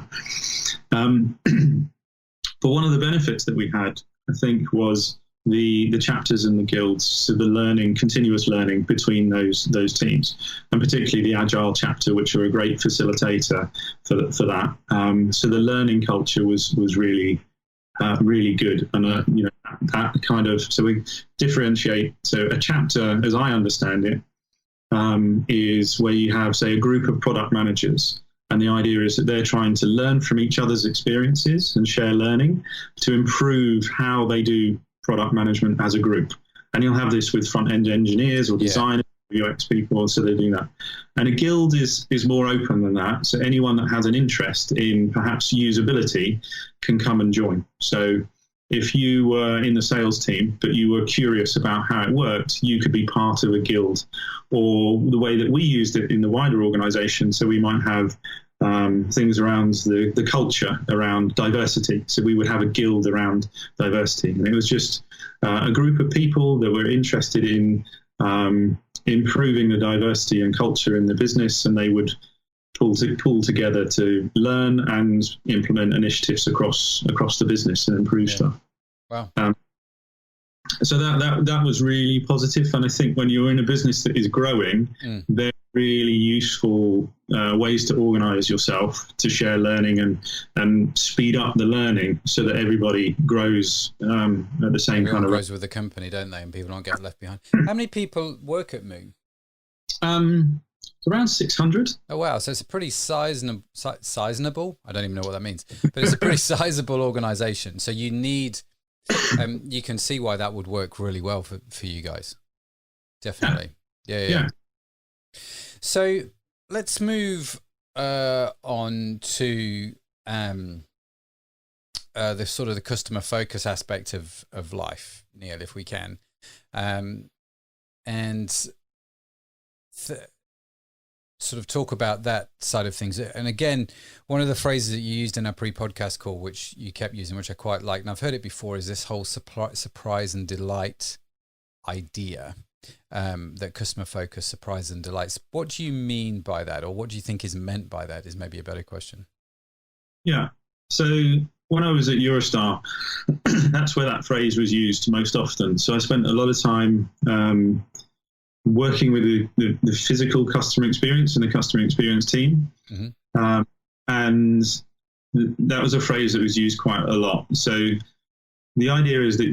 But one of the benefits that we had, I think, was the chapters and the guilds, so the continuous learning between those teams, and particularly the Agile chapter, which are a great facilitator for that. So the learning culture was really really good, and that kind of, so we differentiate. So a chapter, as I understand it, is where you have, say, a group of product managers. And the idea is that they're trying to learn from each other's experiences and share learning to improve how they do product management as a group. And you'll have this with front-end engineers or designers UX people, so they do that. And a guild is more open than that. So anyone that has an interest in perhaps usability can come and join. So if you were in the sales team, but you were curious about how it worked, you could be part of a guild, or the way that we used it in the wider organization. So we might have things around the culture, around diversity. So we would have a guild around diversity. And it was just a group of people that were interested in improving the diversity and culture in the business, and they would pull together to learn and implement initiatives across the business and improve stuff. Wow. So that was really positive. And I think when you're in a business that is growing, they're really useful ways to organize yourself to share learning and speed up the learning so that everybody grows at the same kind of grows with the company, don't they? And people don't get left behind. How many people work at Moo? Around 600. Oh, wow. So it's a pretty sizable, I don't even know what that means, but it's a pretty sizable organization. So you need, you can see why that would work really well for you guys. Definitely. Yeah. So let's move on to the sort of the customer focus aspect of life, Neil, if we can. Sort of talk about that side of things. And again, one of the phrases that you used in our pre-podcast call, which you kept using, which I quite like, and I've heard it before, is this whole surprise and delight idea, that customer focus, surprise and delights. What do you mean by that? Or what do you think is meant by that is maybe a better question. Yeah. So when I was at Eurostar, that's where that phrase was used most often. So I spent a lot of time working with the physical customer experience and the customer experience team. And that was a phrase that was used quite a lot. So the idea is that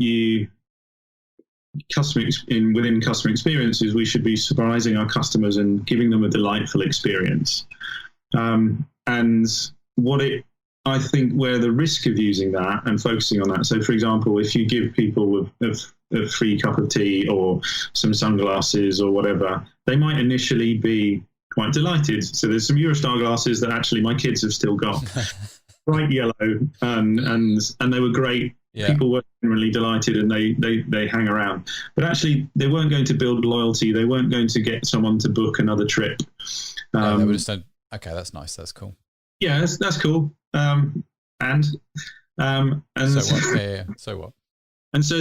within customer experiences, we should be surprising our customers and giving them a delightful experience. And I think where the risk of using that and focusing on that. So for example, if you give people a free cup of tea or some sunglasses or whatever, they might initially be quite delighted. So there's some Eurostar glasses that actually my kids have still got, bright yellow, and they were great. Yeah. People were generally delighted and they hang around. But actually, they weren't going to build loyalty. They weren't going to get someone to book another trip. They would have said, okay, that's nice. That's cool. Yeah, that's cool. And so what? Yeah. So what? And so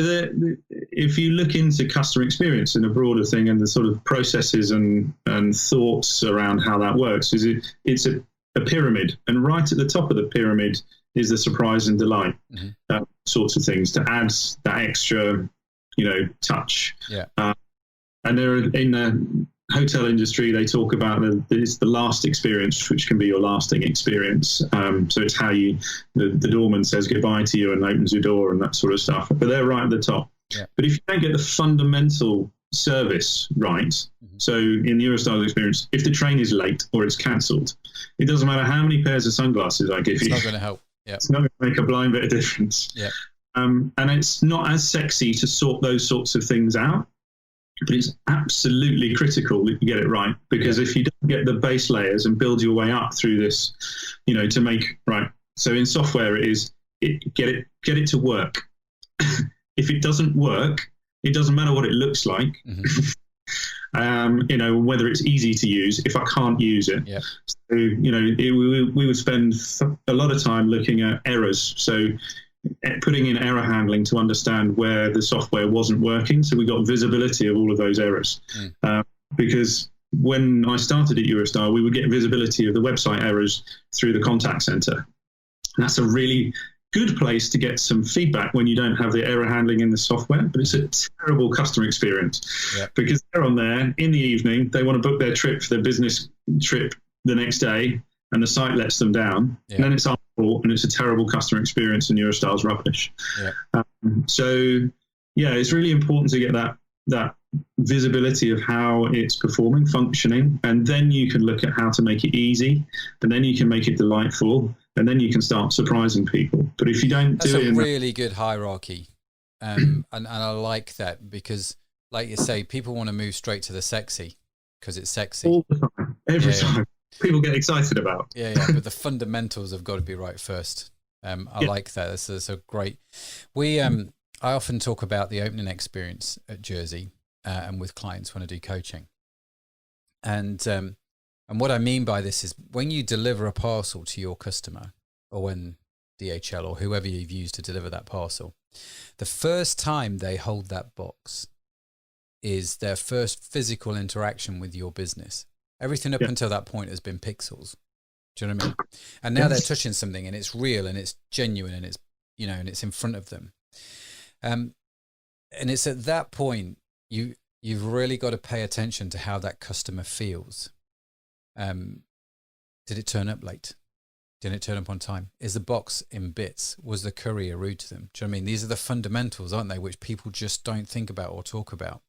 if you look into customer experience in a broader thing and the sort of processes and thoughts around how that works, it's a pyramid. And right at the top of the pyramid is the surprise and delight sorts of things to add that extra, touch. Yeah. And there in the hotel industry, they talk about it's the last experience, which can be your lasting experience. So it's how the doorman says goodbye to you and opens your door and that sort of stuff. But they're right at the top. Yeah. But if you don't get the fundamental service right, so in the Eurostar experience, if the train is late or it's cancelled, it doesn't matter how many pairs of sunglasses I give you. It's not going to help. Yeah. It's not going to make a blind bit of difference. Yeah. And it's not as sexy to sort those sorts of things out. But it's absolutely critical that you get it right, because if you don't get the base layers and build your way up through this, to make right. So in software, get it to work. If it doesn't work, it doesn't matter what it looks like. Whether it's easy to use. If I can't use it, so we would spend a lot of time looking at errors. So putting in error handling to understand where the software wasn't working. So we got visibility of all of those errors. Because when I started at Eurostar, we would get visibility of the website errors through the contact center. And that's a really good place to get some feedback when you don't have the error handling in the software, but it's a terrible customer experience because they're on there in the evening. They want to book their trip for their business trip the next day, and the site lets them down. And then it's our fault, and it's a terrible customer experience, and Eurostar's rubbish. It's really important to get that visibility of how it's performing, functioning, and then you can look at how to make it easy, and then you can make it delightful, and then you can start surprising people. But if you don't do it, that's a really good hierarchy, and I like that, because, like you say, people want to move straight to the sexy. because it's sexy. All the time, every time. People get excited about. Yeah, but the fundamentals have got to be right first. I like that. That's a great. I often talk about the opening experience at Jersey and with clients when I do coaching. And what I mean by this is when you deliver a parcel to your customer, or when DHL or whoever you've used to deliver that parcel, the first time they hold that box is their first physical interaction with your business. Everything up until that point has been pixels. Do you know what I mean? And now they're touching something and it's real and it's genuine and it's, and it's in front of them. And it's at that point you've really got to pay attention to how that customer feels. Did it turn up late? Didn't it turn up on time? Is the box in bits? Was the courier rude to them? Do you know what I mean? These are the fundamentals, aren't they, which people just don't think about or talk about.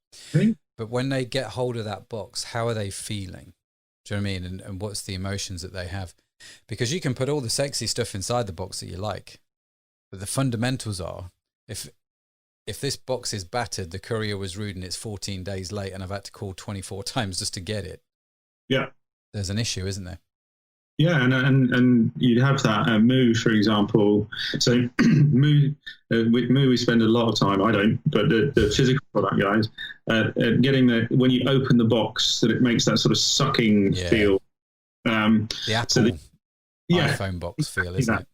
But when they get hold of that box, how are they feeling? Do you know what I mean? And what's the emotions that they have? Because you can put all the sexy stuff inside the box that you like, but the fundamentals are, if this box is battered, the courier was rude and it's 14 days late and I've had to call 24 times just to get it. Yeah. There's an issue, isn't there? Yeah, and you'd have that Moo, for example. So Moo, with Moo, we spend a lot of time. I don't, but the physical product guys, getting when you open the box, that it makes that sort of sucking feel. The Apple iPhone box feel, isn't it?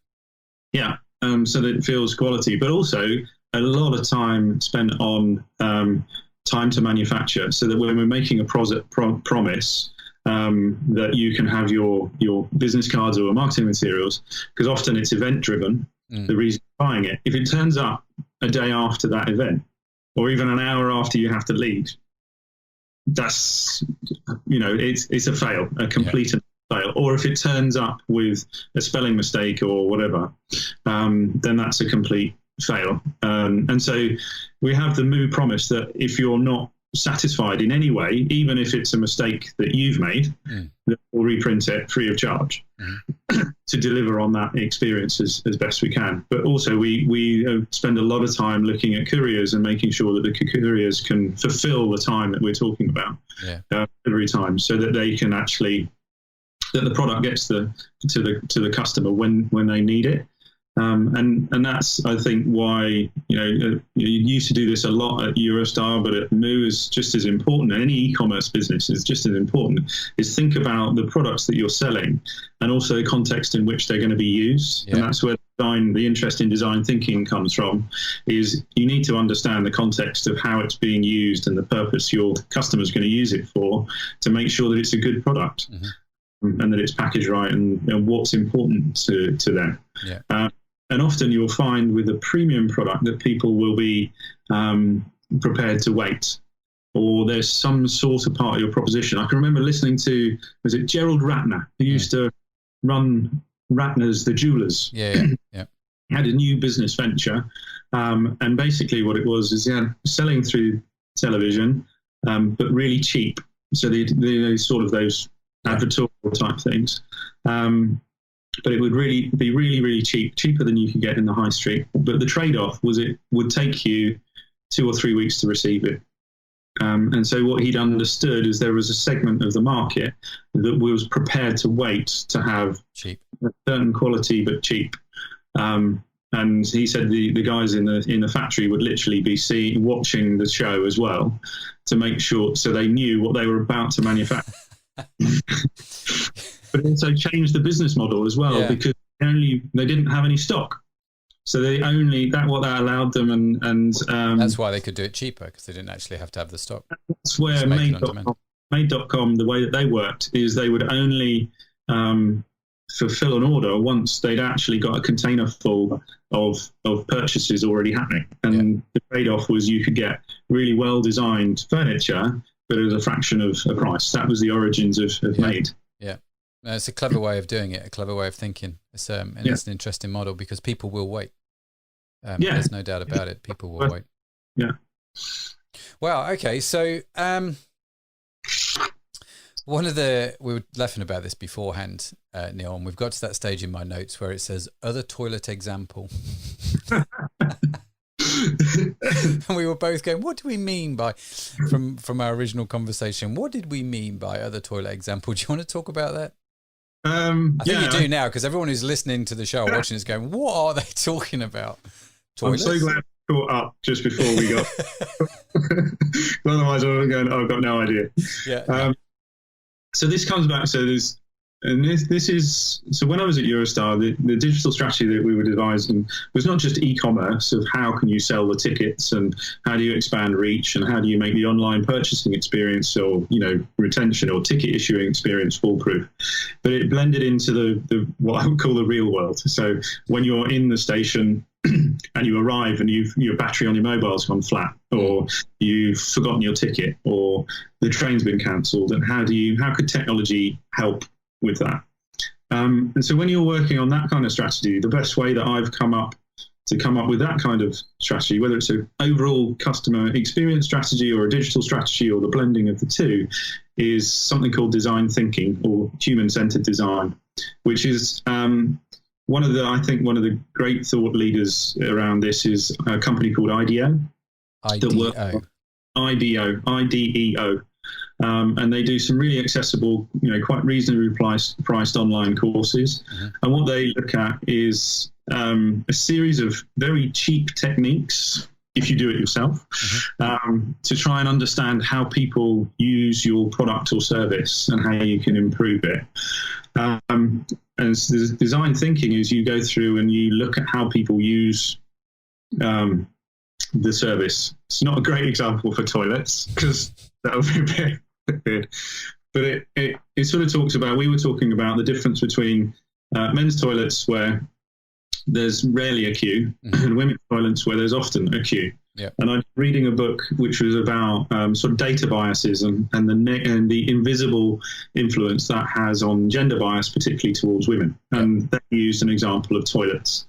Yeah. So that it feels quality, but also a lot of time spent on time to manufacture, so that when we're making a promise. That you can have your business cards or marketing materials, because often it's event driven, the reason you're buying it. If it turns up a day after that event, or even an hour after you have to leave, that's, it's a fail, a complete fail. Or if it turns up with a spelling mistake or whatever, then that's a complete fail. And so we have the Moo promise that if you're not satisfied in any way, even if it's a mistake that you've made, that we'll reprint it free of charge to deliver on that experience as best we can. But also we spend a lot of time looking at couriers and making sure that the couriers can fulfill the time that we're talking about every time, so that they can actually, that the product gets to the customer when they need it. And that's, I think, why, you used to do this a lot at Eurostar, but at Moo is just as important. And any e-commerce business is just as important, is think about the products that you're selling and also the context in which they're going to be used. And that's where the interest in design thinking comes from, is you need to understand the context of how it's being used and the purpose your customer's going to use it for, to make sure that it's a good product and that it's packaged right and what's important to them. And often you'll find with a premium product that people will be prepared to wait, or there's some sort of part of your proposition. I can remember listening to, was it Gerald Ratner, who used to run Ratner's The Jewelers? He had a new business venture, and basically what it was is he had selling through television, but really cheap. So they sort of those advertorial type things. But it would really be really cheap, cheaper than you could get in the high street. But the trade-off was it would take you 2 or 3 weeks to receive it. And so what he'd understood is there was a segment of the market that was prepared to wait to have cheap, a certain quality but cheap. And he said the guys in the factory would literally be watching the show as well, to make sure, so they knew what they were about to manufacture. But it also changed the business model as well, because they didn't have any stock. So what that allowed them, and that's why they could do it cheaper, because they didn't actually have to have the stock. That's where Made.com, the way that they worked is they would only fulfill an order once they'd actually got a container full of purchases already happening. And the trade-off was you could get really well-designed furniture, but at a fraction of a price. That was the origins of Made. It's a clever way of doing it, a clever way of thinking. It's it's an interesting model, because people will wait. There's no doubt about it. People will wait. Yeah. Wow. Okay. So we were laughing about this beforehand, Neil, and we've got to that stage in my notes where it says other toilet example. And we were both going, what do we mean by, from our original conversation, what did we mean by other toilet example? Do you want to talk about that? I think you do now, because everyone who's listening to the show or watching is going, what are they talking about? Toilets? I'm so glad I caught up just before we got. Otherwise, I would have I've got no idea. Yeah. So this comes back. So this is when I was at Eurostar, the digital strategy that we were devising was not just e-commerce of how can you sell the tickets and how do you expand reach and how do you make the online purchasing experience or retention or ticket issuing experience foolproof, but it blended into the what I would call the real world. So when you're in the station and you arrive and your battery on your mobile's gone flat, or you've forgotten your ticket, or the train's been cancelled, and how could technology help with that? And so when you're working on that kind of strategy, the best way that I've come up with that kind of strategy, whether it's an overall customer experience strategy or a digital strategy or the blending of the two, is something called design thinking or human-centered design, which is one of the great thought leaders around this is a company called IDEO. IDEO. And they do some really accessible, quite reasonably priced online courses. Mm-hmm. And what they look at is a series of very cheap techniques, if you do it yourself, to try and understand how people use your product or service and how you can improve it. And so design thinking is you go through and you look at how people use the service. It's not a great example for toilets because that would be a bit weird. But it sort of talks about, we were talking about the difference between men's toilets where there's rarely a queue and women's toilets where there's often a queue. Yep. And I'm reading a book which was about sort of data biases and the invisible influence that has on gender bias, particularly towards women. Yep. And they used an example of toilets.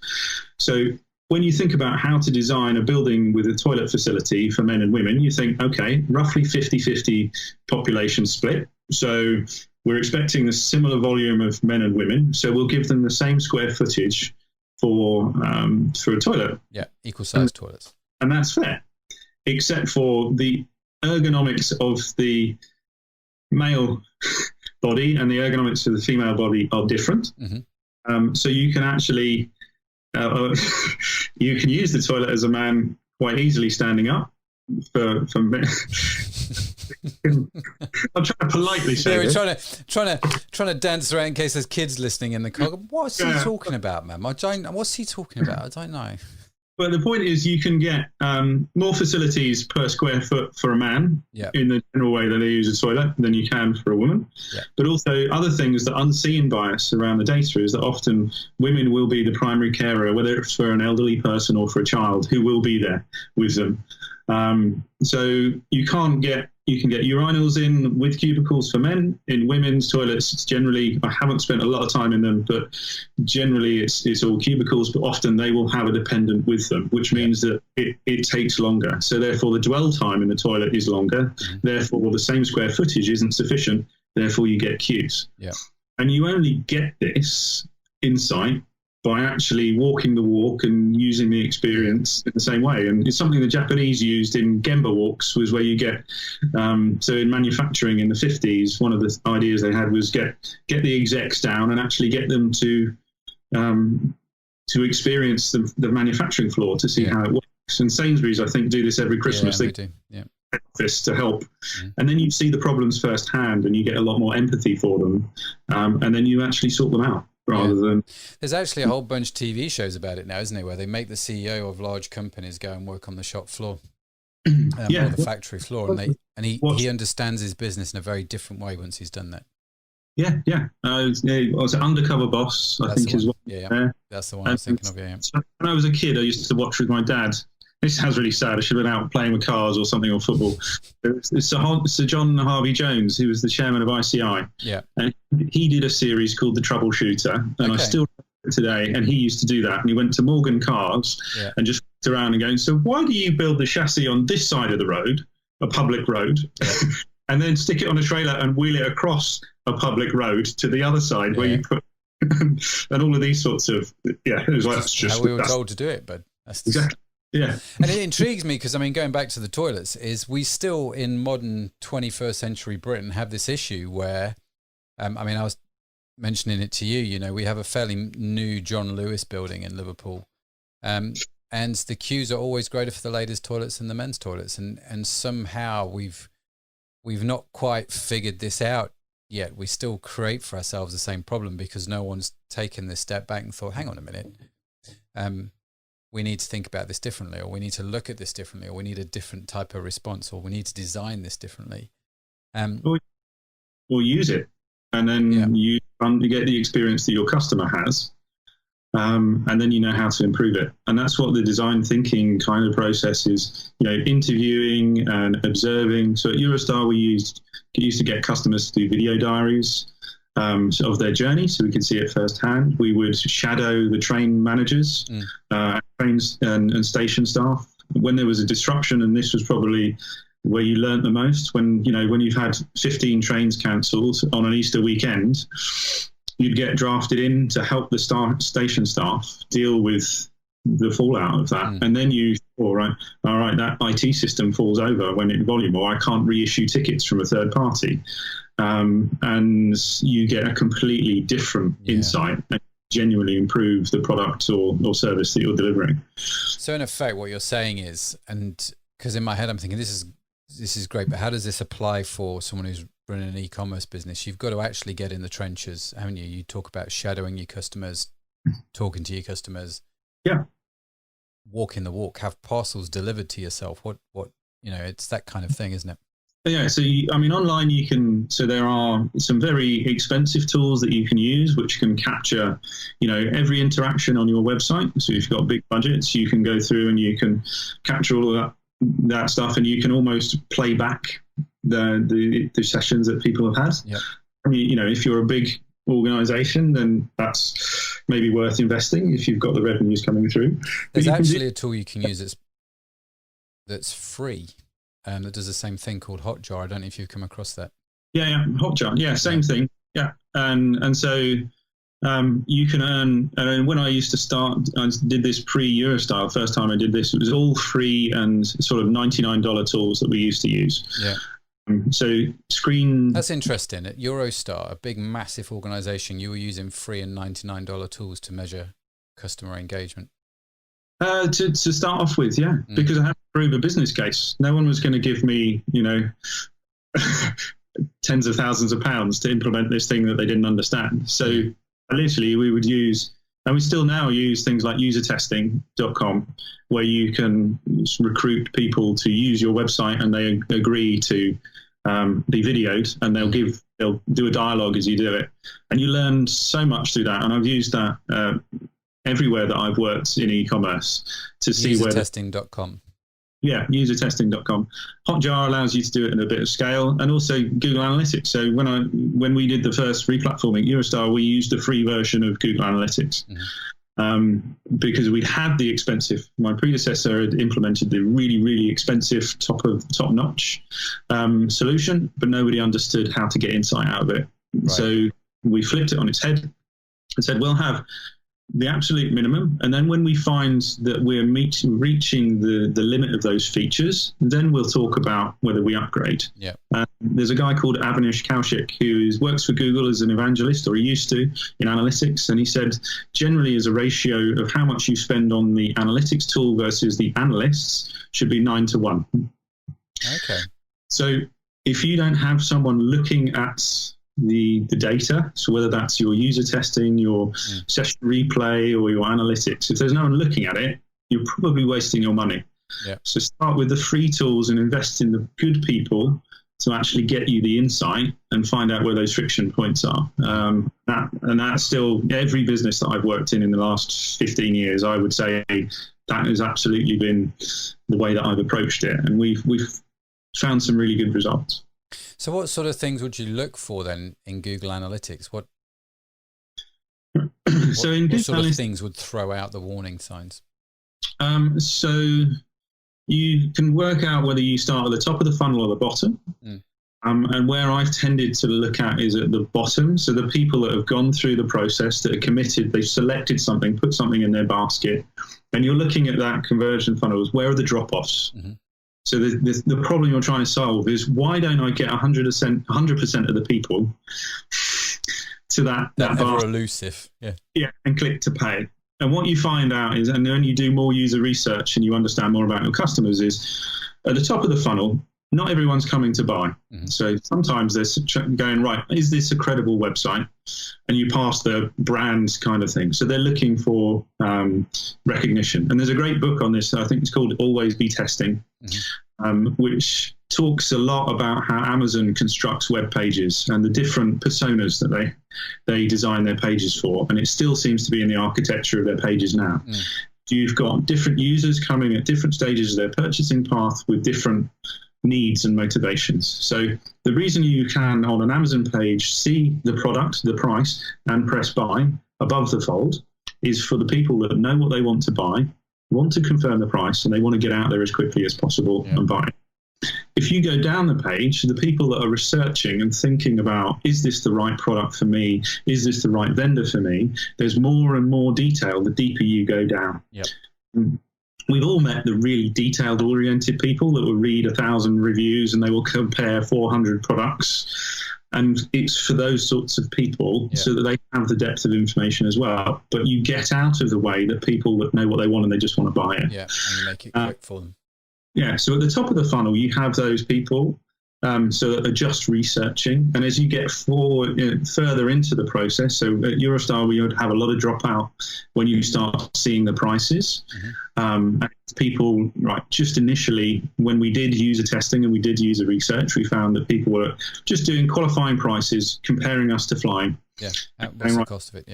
So when you think about how to design a building with a toilet facility for men and women, you think, okay, roughly 50-50 population split. So we're expecting a similar volume of men and women. So we'll give them the same square footage for a toilet. Yeah, equal size toilets. And that's fair, except for the ergonomics of the male body and the ergonomics of the female body are different. Mm-hmm. So you can actually you can use the toilet as a man quite easily standing up. For men. I'm trying to politely say. Yeah, we're trying to dance around in case there's kids listening in the car. What's he talking about, man? What's he talking about? I don't know. Well, the point is you can get more facilities per square foot for a man in the general way that they use a toilet than you can for a woman. Yeah. But also other things, the unseen bias around the data is that often women will be the primary carer, whether it's for an elderly person or for a child who will be there with them. So you can get urinals in with cubicles for men. In women's toilets, it's generally, I haven't spent a lot of time in them, but generally it's all cubicles, but often they will have a dependent with them, which means that it takes longer. So therefore the dwell time in the toilet is longer. Mm-hmm. Therefore the same square footage isn't sufficient. Therefore you get queues. Yeah. And you only get this insight by actually walking the walk and using the experience in the same way. And it's something the Japanese used in Gemba walks, was where you get, so in manufacturing in the 50s, one of the ideas they had was get the execs down and actually get them to experience the manufacturing floor to see how it works. And Sainsbury's, I think, do this every Christmas. They do. Yeah. Office to help, and then you see the problems firsthand and you get a lot more empathy for them, and then you actually sort them out. Rather than, there's actually a whole bunch of TV shows about it now, isn't there, where they make the CEO of large companies go and work on the shop floor, or the factory floor, and he understands his business in a very different way once he's done that. I was an Undercover Boss, I think, is one. Yeah, that's the one I was thinking of. Yeah. So when I was a kid, I used to watch with my dad. This sounds really sad. I should have been out playing with cars or something, or football. It's Sir John Harvey Jones, who was the chairman of ICI. Yeah. And he did a series called The Troubleshooter, and I still remember it today. And he used to do that. And he went to Morgan Cars and just went around and going, so why do you build the chassis on this side of the road, a public road, and then stick it on a trailer and wheel it across a public road to the other side where you put, and all of these sorts of, it was like, that's just how we were told to do it, but that's exactly. Yeah. And it intrigues me because, I mean, going back to the toilets, is we still in modern 21st century Britain have this issue where, I mean, I was mentioning it to you, you know, we have a fairly new John Lewis building in Liverpool. And the queues are always greater for the ladies' toilets than the men's toilets. And somehow we've not quite figured this out yet. We still create for ourselves the same problem because no one's taken this step back and thought, hang on a minute. We need to think about this differently, or we need to look at this differently, or we need a different type of response, or we need to design this differently. Or use it, and then you get the experience that your customer has, and then you know how to improve it. And that's what the design thinking kind of process is, you know, interviewing and observing. So at Eurostar, we used to get customers to do video diaries of their journey, so we could see it firsthand. We would shadow the train managers, trains and station staff when there was a disruption, and this was probably where you learnt the most. When you've had 15 trains cancelled on an Easter weekend, you'd get drafted in to help the station staff deal with the fallout of that, and then all right, that IT system falls over when it volume, or I can't reissue tickets from a third party. And you get a completely different insight and genuinely improve the product or service that you're delivering. So in effect, what you're saying is, and because in my head I'm thinking this is great, but how does this apply for someone who's running an e-commerce business? You've got to actually get in the trenches, haven't you? You talk about shadowing your customers, talking to your customers, walking the walk, have parcels delivered to yourself. What it's that kind of thing, isn't it? Yeah, so online there are some very expensive tools that you can use, which can capture, every interaction on your website. So if you've got big budgets, you can go through and you can capture all of that stuff, and you can almost play back the sessions that people have had. Yep. If you're a big organization, then that's maybe worth investing if you've got the revenues coming through. There's actually a tool you can use that's free. That does the same thing called Hotjar. I don't know if you've come across that. Yeah, Hotjar. Yeah, same thing. Yeah, and so you can earn. And when I used to start, I did this pre-Eurostar. The first time I did this, it was all free and sort of $99 tools that we used to use. Yeah. That's interesting. At Eurostar, a big, massive organization, you were using free and $99 tools to measure customer engagement. To start off with, because I had to prove a business case. No one was going to give me, tens of thousands of pounds to implement this thing that they didn't understand. So literally we would use, and we still now use things like usertesting.com, where you can recruit people to use your website and they agree to be videoed, and they'll do a dialogue as you do it. And you learn so much through that. And I've used that everywhere that I've worked in e-commerce to see where usertesting.com. Yeah, usertesting.com. Hotjar allows you to do it in a bit of scale, and also Google Analytics. So when we did the first replatforming at Eurostar, we used a free version of Google Analytics because we'd had the expensive. My predecessor had implemented the really, really expensive top-notch solution, but nobody understood how to get insight out of it. Right. So we flipped it on its head and said, we'll have the absolute minimum, and then when we find that we're reaching the limit of those features, then we'll talk about whether we upgrade. Yeah. There's a guy called Avinash Kaushik who works for Google as an evangelist, or he used to, in analytics, and he said generally as a ratio of how much you spend on the analytics tool versus the analysts should be 9-1. Okay. So if you don't have someone looking at the data, so whether that's your user testing, your session replay, or your analytics, if there's no one looking at it, you're probably wasting your money. Yeah. So start with the free tools and invest in the good people to actually get you the insight and find out where those friction points are. That's still every business that I've worked in the last 15 years, I would say that has absolutely been the way that I've approached it. And we've found some really good results. So what sort of things would you look for then in Google Analytics? What sort of things would throw out the warning signs? So you can work out whether you start at the top of the funnel or the bottom. And where I've tended to look at is at the bottom. So the people that have gone through the process, that are committed, they've selected something, put something in their basket, and you're looking at that conversion funnels, where are the drop-offs? Mm-hmm. So the problem you're trying to solve is, why don't I get 100% of the people to that ever elusive, and click to pay? And what you find out is, and when you do more user research and you understand more about your customers, is at the top of the funnel, not everyone's coming to buy. Mm-hmm. So sometimes they're going, right, is this a credible website? And you pass the brands kind of thing. So they're looking for recognition. And there's a great book on this. I think it's called Always Be Testing, which talks a lot about how Amazon constructs web pages and the different personas that they design their pages for. And it still seems to be in the architecture of their pages now. Mm. You've got different users coming at different stages of their purchasing path with different needs and motivations. So the reason you can, on an Amazon page, see the product, the price, and press buy above the fold is for the people that know what they want to buy, want to confirm the price, and they want to get out there as quickly as possible and buy. If you go down the page, the people that are researching and thinking about, is this the right product for me? Is this the right vendor for me? There's more and more detail the deeper you go down. Yep. We've all met the really detailed-oriented people that will read 1,000 reviews and they will compare 400 products. And it's for those sorts of people so that they have the depth of information as well. But you get out of the way that people that know what they want and they just want to buy it. Yeah, and you make it quick for them. Yeah, so at the top of the funnel, you have those people so that are just researching. And as you get further into the process, so at Eurostar, we would have a lot of dropout when you start seeing the prices. Mm-hmm. And people, just initially, when we did user testing and we did user research, we found that people were just doing qualifying prices, comparing us to flying. Yeah, what's the cost of it?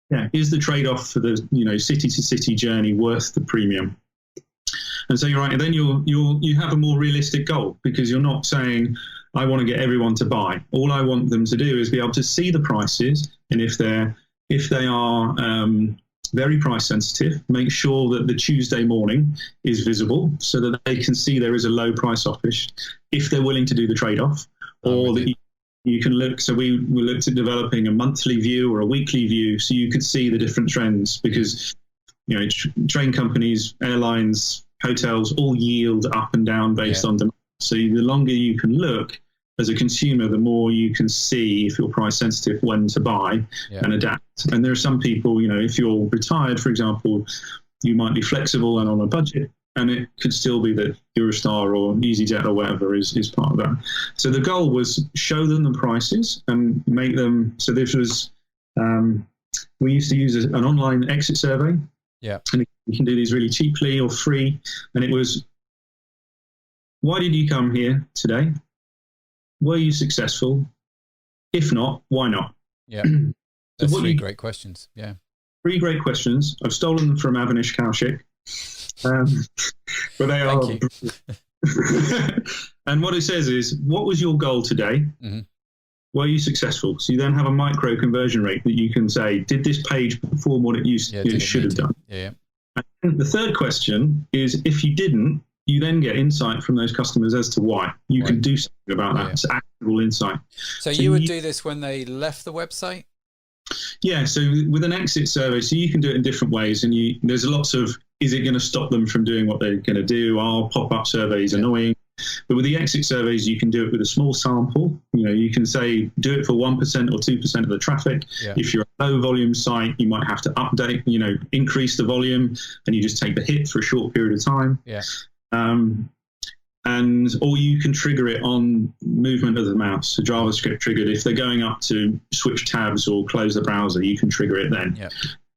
Yeah, is the trade-off for the city-to-city journey worth the premium? And so you're right, and then you have a more realistic goal, because you're not saying, I want to get everyone to buy. All I want them to do is be able to see the prices, and if they are very price sensitive, make sure that the Tuesday morning is visible so that they can see there is a low price office if they're willing to do the trade-off, or that you can look. So we looked at developing a monthly view or a weekly view so you could see the different trends, because train companies, airlines, hotels all yield up and down based on demand. So the longer you can look as a consumer, the more you can see if you're price sensitive, when to buy and adapt. And there are some people, if you're retired, for example, you might be flexible and on a budget, and it could still be that Eurostar or EasyJet or whatever is part of that. So the goal was show them the prices and make them. So this was, we used to use an online exit survey. Yeah. And you can do these really cheaply or free. And it was, why did you come here today? Were you successful? If not, why not? Yeah. That's three great questions. Yeah. 3 great questions. I've stolen them from Avanish Kaushik. But they are. Thank you. And what it says is, what was your goal today? Mm-hmm. Were you successful? So you then have a micro conversion rate that you can say, did this page perform what it should have done? Yeah. And the third question is, if you didn't, you then get insight from those customers as to why. You can do something about that. It's actionable insight. So you would do this when they left the website? Yeah, so with an exit survey, so you can do it in different ways. And there's lots of, is it going to stop them from doing what they're going to do? Are pop-up surveys annoying? But with the exit surveys, you can do it with a small sample. You can say, do it for 1% or 2% of the traffic. Yeah. If you're a low volume site, you might have to update, increase the volume, and you just take the hit for a short period of time. Yeah. Or you can trigger it on movement of the mouse. So JavaScript triggered. If they're going up to switch tabs or close the browser, you can trigger it then. Yeah.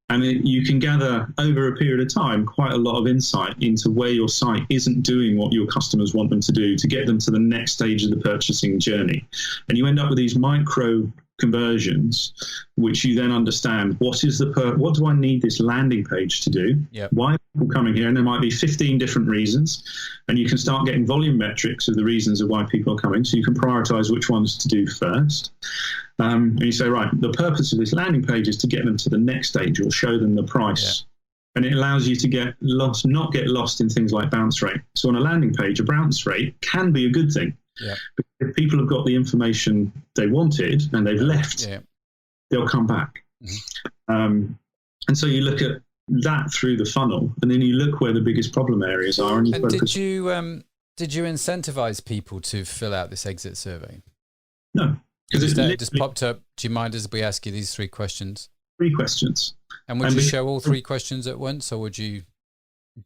And you can gather over a period of time quite a lot of insight into where your site isn't doing what your customers want them to do to get them to the next stage of the purchasing journey. And you end up with these micro conversions, which you then understand, what do I need this landing page to do? Yep. Why are people coming here? And there might be 15 different reasons. And you can start getting volume metrics of the reasons of why people are coming. So you can prioritize which ones to do first. And you say, right, the purpose of this landing page is to get them to the next stage or show them the price. Yeah. And it allows you to not get lost in things like bounce rate. So on a landing page, a bounce rate can be a good thing. Yeah. If people have got the information they wanted and they've left, they'll come back. Mm-hmm. And so you look at that through the funnel, and then you look where the biggest problem areas are, and you focus. Did you incentivize people to fill out this exit survey? No, because it just popped up. Do you mind as we ask you these 3 questions? 3 questions. And would you show all 3 questions at once, or would you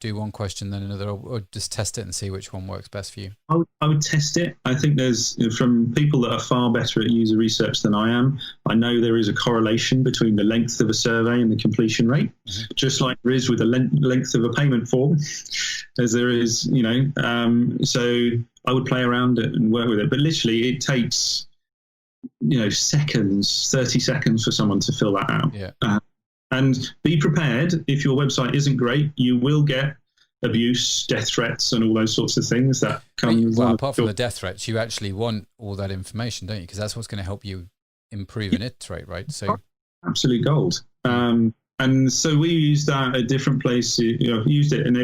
do one question then another, or just test it and see which one works best for you? I would test it. I think there's, from people that are far better at user research than I am, I know there is a correlation between the length of a survey and the completion rate, just like there is with the length of a payment form, as there is, so I would play around it and work with it. But literally it takes, seconds, 30 seconds for someone to fill that out. Yeah. And be prepared, if your website isn't great, you will get abuse, death threats, and all those sorts of things that come. Well, apart from the death threats, you actually want all that information, don't you? Because that's what's going to help you improve and iterate, right? So, absolute gold. And so we use that at different places. I've used it in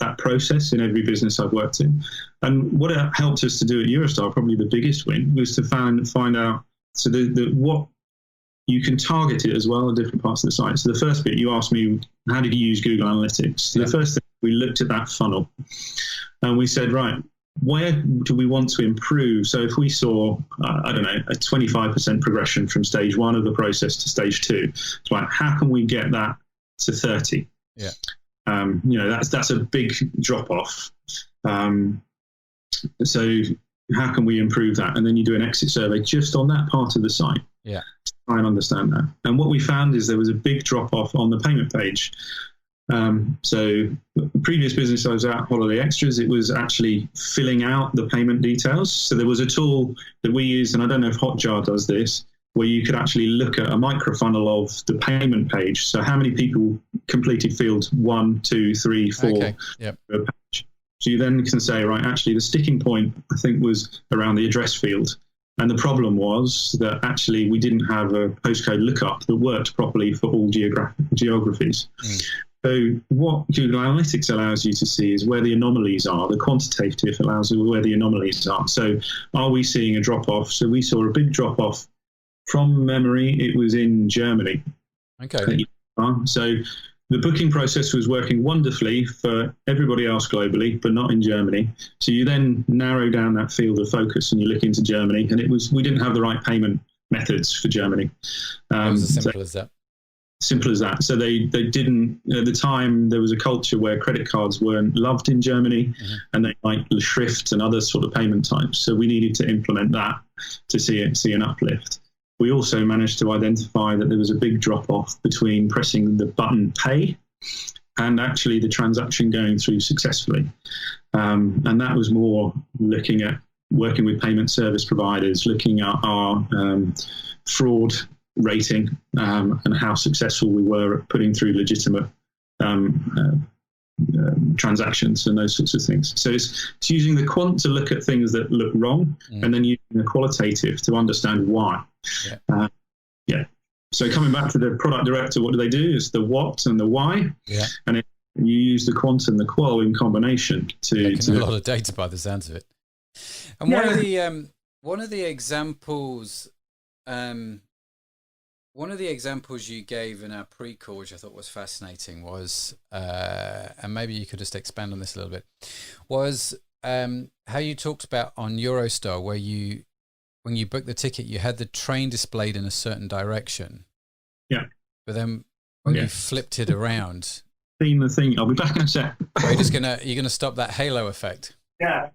that process in every business I've worked in. And what it helped us to do at Eurostar, probably the biggest win, was to find out what. You can target it as well at different parts of the site. So the first bit, you asked me, how did you use Google Analytics? So the first thing, we looked at that funnel and we said, right, where do we want to improve? So if we saw, a 25% progression from stage 1 of the process to stage 2, it's like, how can we get that to 30? Yeah. That's a big drop off. So how can we improve that? And then you do an exit survey just on that part of the site. Yeah. Try and understand that. And what we found is there was a big drop off on the payment page. So the previous business I was at, Holiday Extras, it was actually filling out the payment details. So there was a tool that we use, and I don't know if Hotjar does this, where you could actually look at a micro funnel of the payment page. So how many people completed field 1, 2, 3, 4 okay. Yep. per page. So you then can say, right, actually the sticking point, I think, was around the address field. And the problem was that actually we didn't have a postcode lookup that worked properly for all geographies. So what Google Analytics allows you to see is where the anomalies are. The quantitative allows you where the anomalies are. So are we seeing a drop-off? So we saw a big drop-off. From memory, it was in Germany. Okay. So the booking process was working wonderfully for everybody else globally, but not in Germany. So you then narrow down that field of focus and you look into Germany, and we didn't have the right payment methods for Germany. It was as simple as that. Simple as that. So they didn't, at the time, there was a culture where credit cards weren't loved in Germany, and they liked Schrift and other sort of payment types. So we needed to implement that to see an uplift. We also managed to identify that there was a big drop-off between pressing the button pay and actually the transaction going through successfully. And that was more looking at working with payment service providers, looking at our fraud rating and how successful we were at putting through legitimate transactions and those sorts of things. So it's using the quant to look at things that look wrong, and then using the qualitative to understand why. So coming back to the product director, what do? Is the what and the why, and you use the quant and the qual in combination to a lot of data by the sounds of it. And one of the examples you gave in our pre-call, which I thought was fascinating, was, and maybe you could just expand on this a little bit, was how you talked about on Eurostar, where when you booked the ticket, you had the train displayed in a certain direction. Yeah. But then when you flipped it around, the thing. I'll be back in a sec. You're gonna stop that halo effect. Yeah.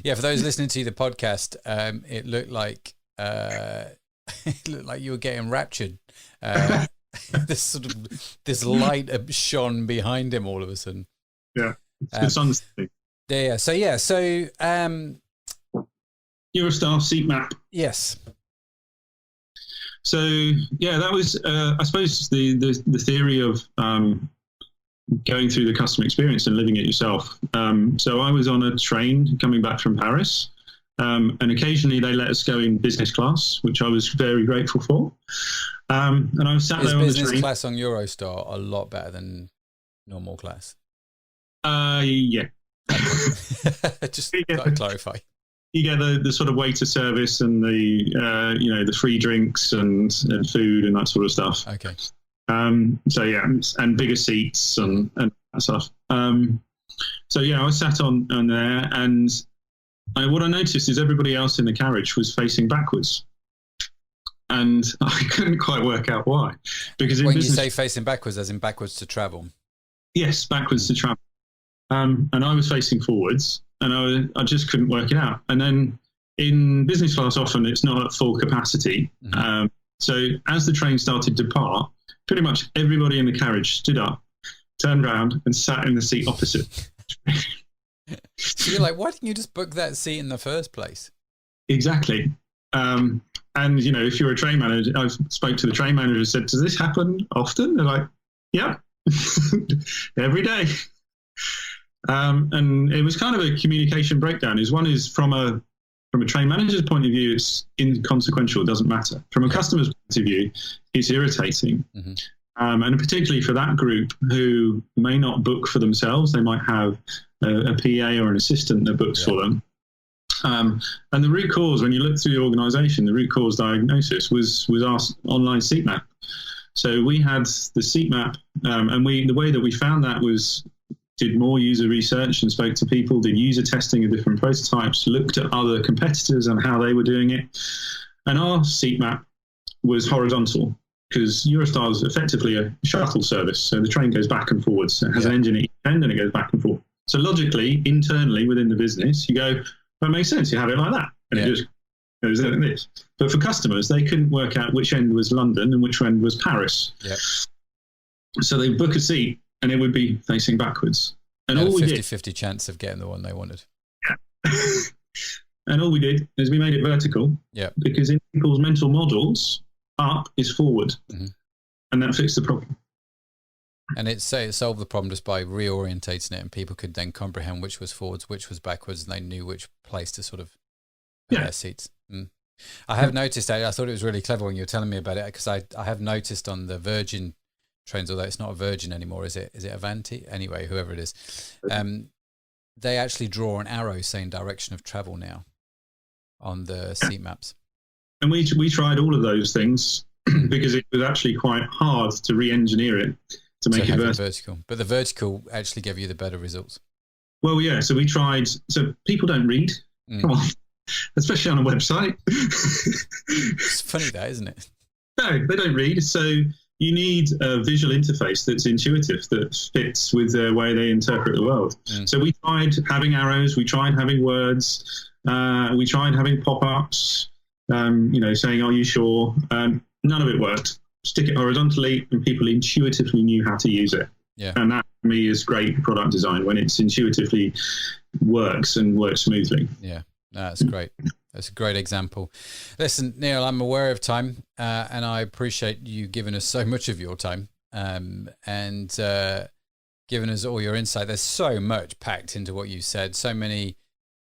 Yeah. For those listening to the podcast, it looked like you were getting raptured. This light shone behind him all of a sudden. Yeah. It's the sun's thing. Yeah. So Eurostar seat map. Yes. So that was I suppose the theory of going through the customer experience and living it yourself. So I was on a train coming back from Paris, and occasionally they let us go in business class, which I was very grateful for. And I was sat there on the train. Is business class on Eurostar a lot better than normal class? Yeah. Just to clarify. You get the sort of waiter service and the free drinks and food and that sort of stuff. Okay. So yeah, and bigger seats and that stuff. So yeah, I sat on there, and what I noticed is everybody else in the carriage was facing backwards, and I couldn't quite work out why. Because when you say facing backwards, as in backwards to travel. Yes, backwards to travel. And I was facing forwards, and I just couldn't work it out. And then in business class, often it's not at full capacity. Mm-hmm. So as the train started to depart, pretty much everybody in the carriage stood up, turned around, and sat in the seat opposite. So you're like, why didn't you just book that seat in the first place? Exactly. And, if you're a train manager, I spoke to the train manager and said, does this happen often? They're like, yeah, every day. And it was kind of a communication breakdown. One is from a train manager's point of view, it's inconsequential, it doesn't matter. From a customer's point of view, it's irritating. Mm-hmm. And particularly for that group who may not book for themselves, they might have a PA or an assistant that books for them. And the root cause, when you look through the organisation, the root cause diagnosis was our online seat map. So we had the seat map, and the way that we found that was did more user research and spoke to people, did user testing of different prototypes, looked at other competitors and how they were doing it. And our seat map was horizontal, because Eurostar is effectively a shuttle service. So the train goes back and forwards. It has an engine at each end, and it goes back and forth. So logically, internally within the business, you go, that makes sense. You have it like that. And it just goes like this. But for customers, they couldn't work out which end was London and which end was Paris. Yep. So they book a seat, and it would be facing backwards. And all we did, 50-50 chance of getting the one they wanted. Yeah. And all we did is we made it vertical. Yeah. Because in people's mental models, up is forward. Mm-hmm. And that fixed the problem. And it solved the problem just by reorientating it, and people could then comprehend which was forwards, which was backwards, and they knew which place to sort of put their seats. Mm. I have noticed that. I thought it was really clever when you were telling me about it, because I have noticed on the Virgin trains, although it's not a Virgin anymore, is it Avanti? Anyway, whoever it is, they actually draw an arrow saying direction of travel now on the seat maps. And we tried all of those things because it was actually quite hard to re-engineer it to make it vertical. But the vertical actually gave you the better results. Well, yeah. So we tried. So people don't read. Come on, especially on a website. It's funny that, isn't it? No, they don't read. So you need a visual interface that's intuitive, that fits with the way they interpret the world. So we tried having arrows. We tried having words. We tried having pop-ups. Saying, "Are you sure?" None of it worked. Stick it horizontally, and people intuitively knew how to use it. Yeah. And that, for me, is great product design, when it's intuitively works and works smoothly. Yeah, no, that's great. That's a great example. Listen, Neil, I'm aware of time, and I appreciate you giving us so much of your time, and giving us all your insight. There's so much packed into what you said, so many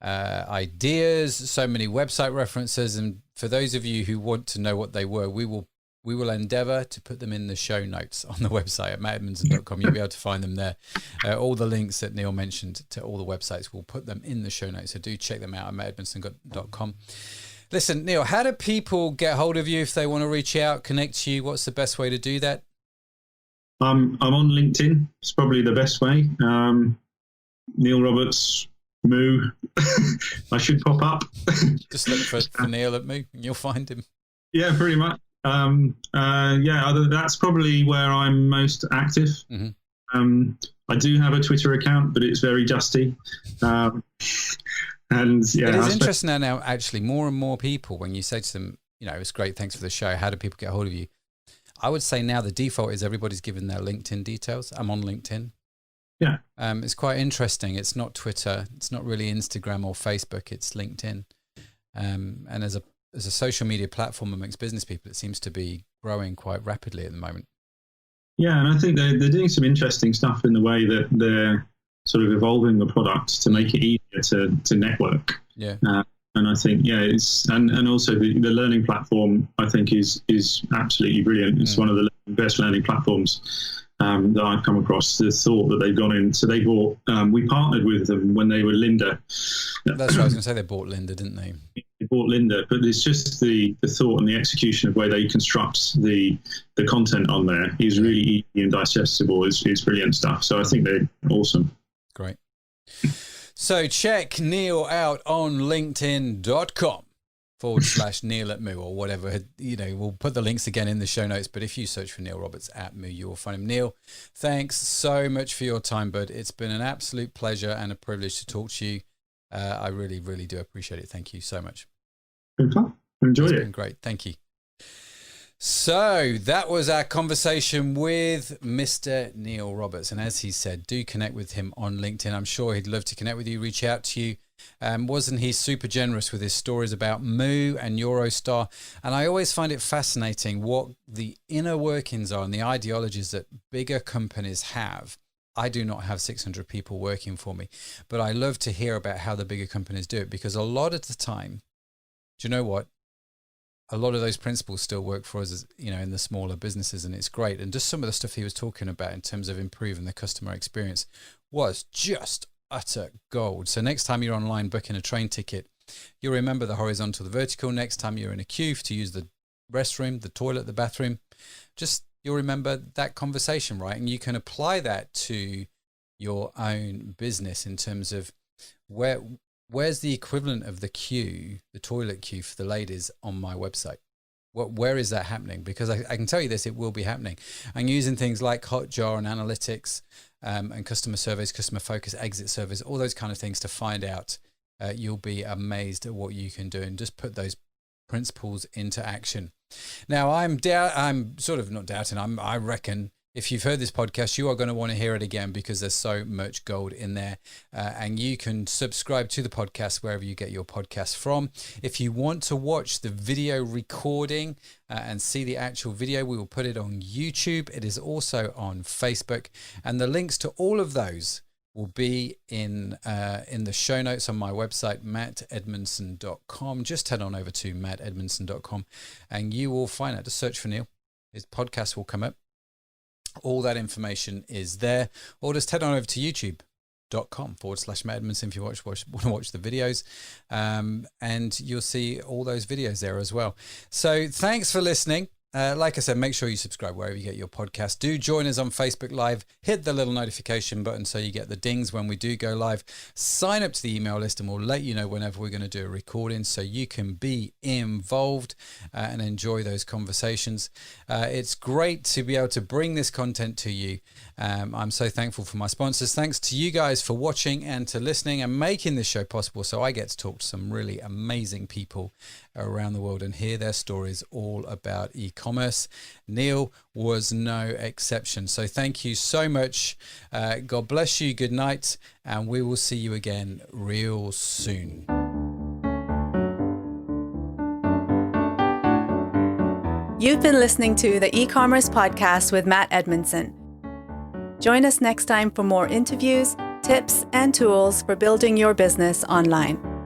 ideas, so many website references, and for those of you who want to know what they were, we will endeavor to put them in the show notes on the website at mattedmondson.com. You'll be able to find them there. All the links that Neil mentioned to all the websites, we'll put them in the show notes, so do check them out at mattedmondson.com. Listen, Neil, how do people get hold of you if they want to reach out, connect to you? What's the best way to do that? I'm on LinkedIn. It's probably the best way. Neil Roberts, Moo. I should pop up. Just look for Neil at Moo and you'll find him. Yeah, pretty much. That's probably where I'm most active. Mm-hmm. I do have a Twitter account, but it's very dusty. And yeah, it is interesting now. Actually, more and more people, when you say to them, it's great, thanks for the show, how do people get hold of you? I would say now the default is everybody's given their LinkedIn details. I'm on LinkedIn. Yeah. It's quite interesting. It's not Twitter. It's not really Instagram or Facebook. It's LinkedIn. And as a social media platform amongst business people, it seems to be growing quite rapidly at the moment. Yeah, and I think they're doing some interesting stuff in the way that they're sort of evolving the product to make it easier to network. Yeah. And I think, it's and also the learning platform, I think, is absolutely brilliant. It's one of the best learning platforms that I've come across. The thought that they've gone in. So they bought, we partnered with them when they were Lynda. That's what I was going to say. They bought Lynda, didn't they? They bought Linda, but it's just the thought and the execution of where they construct the content on there is really easy and digestible. It's brilliant stuff. So I think they're awesome. Great. So check Neil out on linkedin.com/Neil at Moo or whatever. We'll put the links again in the show notes, but if you search for Neil Roberts at Moo, you will find him. Neil, thanks so much for your time, bud. It's been an absolute pleasure and a privilege to talk to you. I really, really do appreciate it. Thank you so much. Been fun. Enjoyed it. It's been great. Thank you. So that was our conversation with Mr. Neil Roberts. And as he said, do connect with him on LinkedIn. I'm sure he'd love to connect with you, reach out to you. Wasn't he super generous with his stories about Moo and Eurostar? And I always find it fascinating what the inner workings are and the ideologies that bigger companies have. I do not have 600 people working for me, but I love to hear about how the bigger companies do it, because a lot of the time, do you know what? A lot of those principles still work for us, in the smaller businesses, and it's great. And just some of the stuff he was talking about in terms of improving the customer experience was just utter gold. So next time you're online booking a train ticket, you'll remember the horizontal, the vertical. Next time you're in a queue to use the restroom, the toilet, the bathroom, you'll remember that conversation, right? And you can apply that to your own business in terms of where's the equivalent of the queue, the toilet queue for the ladies on my website? Where is that happening? Because I can tell you this, it will be happening. I'm using things like Hotjar and analytics and customer surveys, customer focus, exit surveys, all those kind of things to find out. You'll be amazed at what you can do, and just put those principles into action. Now, I'm sort of not doubting. I reckon if you've heard this podcast, you are going to want to hear it again, because there's so much gold in there. And you can subscribe to the podcast wherever you get your podcasts from. If you want to watch the video recording and see the actual video, we will put it on YouTube. It is also on Facebook. And the links to all of those will be in the show notes on my website, mattedmondson.com. Just head on over to mattedmondson.com and you will find out. Just search for Neil. His podcast will come up. All that information is there. Or just head on over to youtube.com/Matt Edmondson if you want to watch the videos. And you'll see all those videos there as well. So thanks for listening. Like I said, make sure you subscribe wherever you get your podcast. Do join us on Facebook Live. Hit the little notification button so you get the dings when we do go live. Sign up to the email list and we'll let you know whenever we're going to do a recording so you can be involved and enjoy those conversations. It's great to be able to bring this content to you. I'm so thankful for my sponsors. Thanks to you guys for watching and to listening and making this show possible so I get to talk to some really amazing people around the world and hear their stories all about e-commerce. Neil was no exception. So thank you so much. God bless you. Good night. And we will see you again real soon. You've been listening to the eCommerce podcast with Matt Edmondson. Join us next time for more interviews, tips, and tools for building your business online.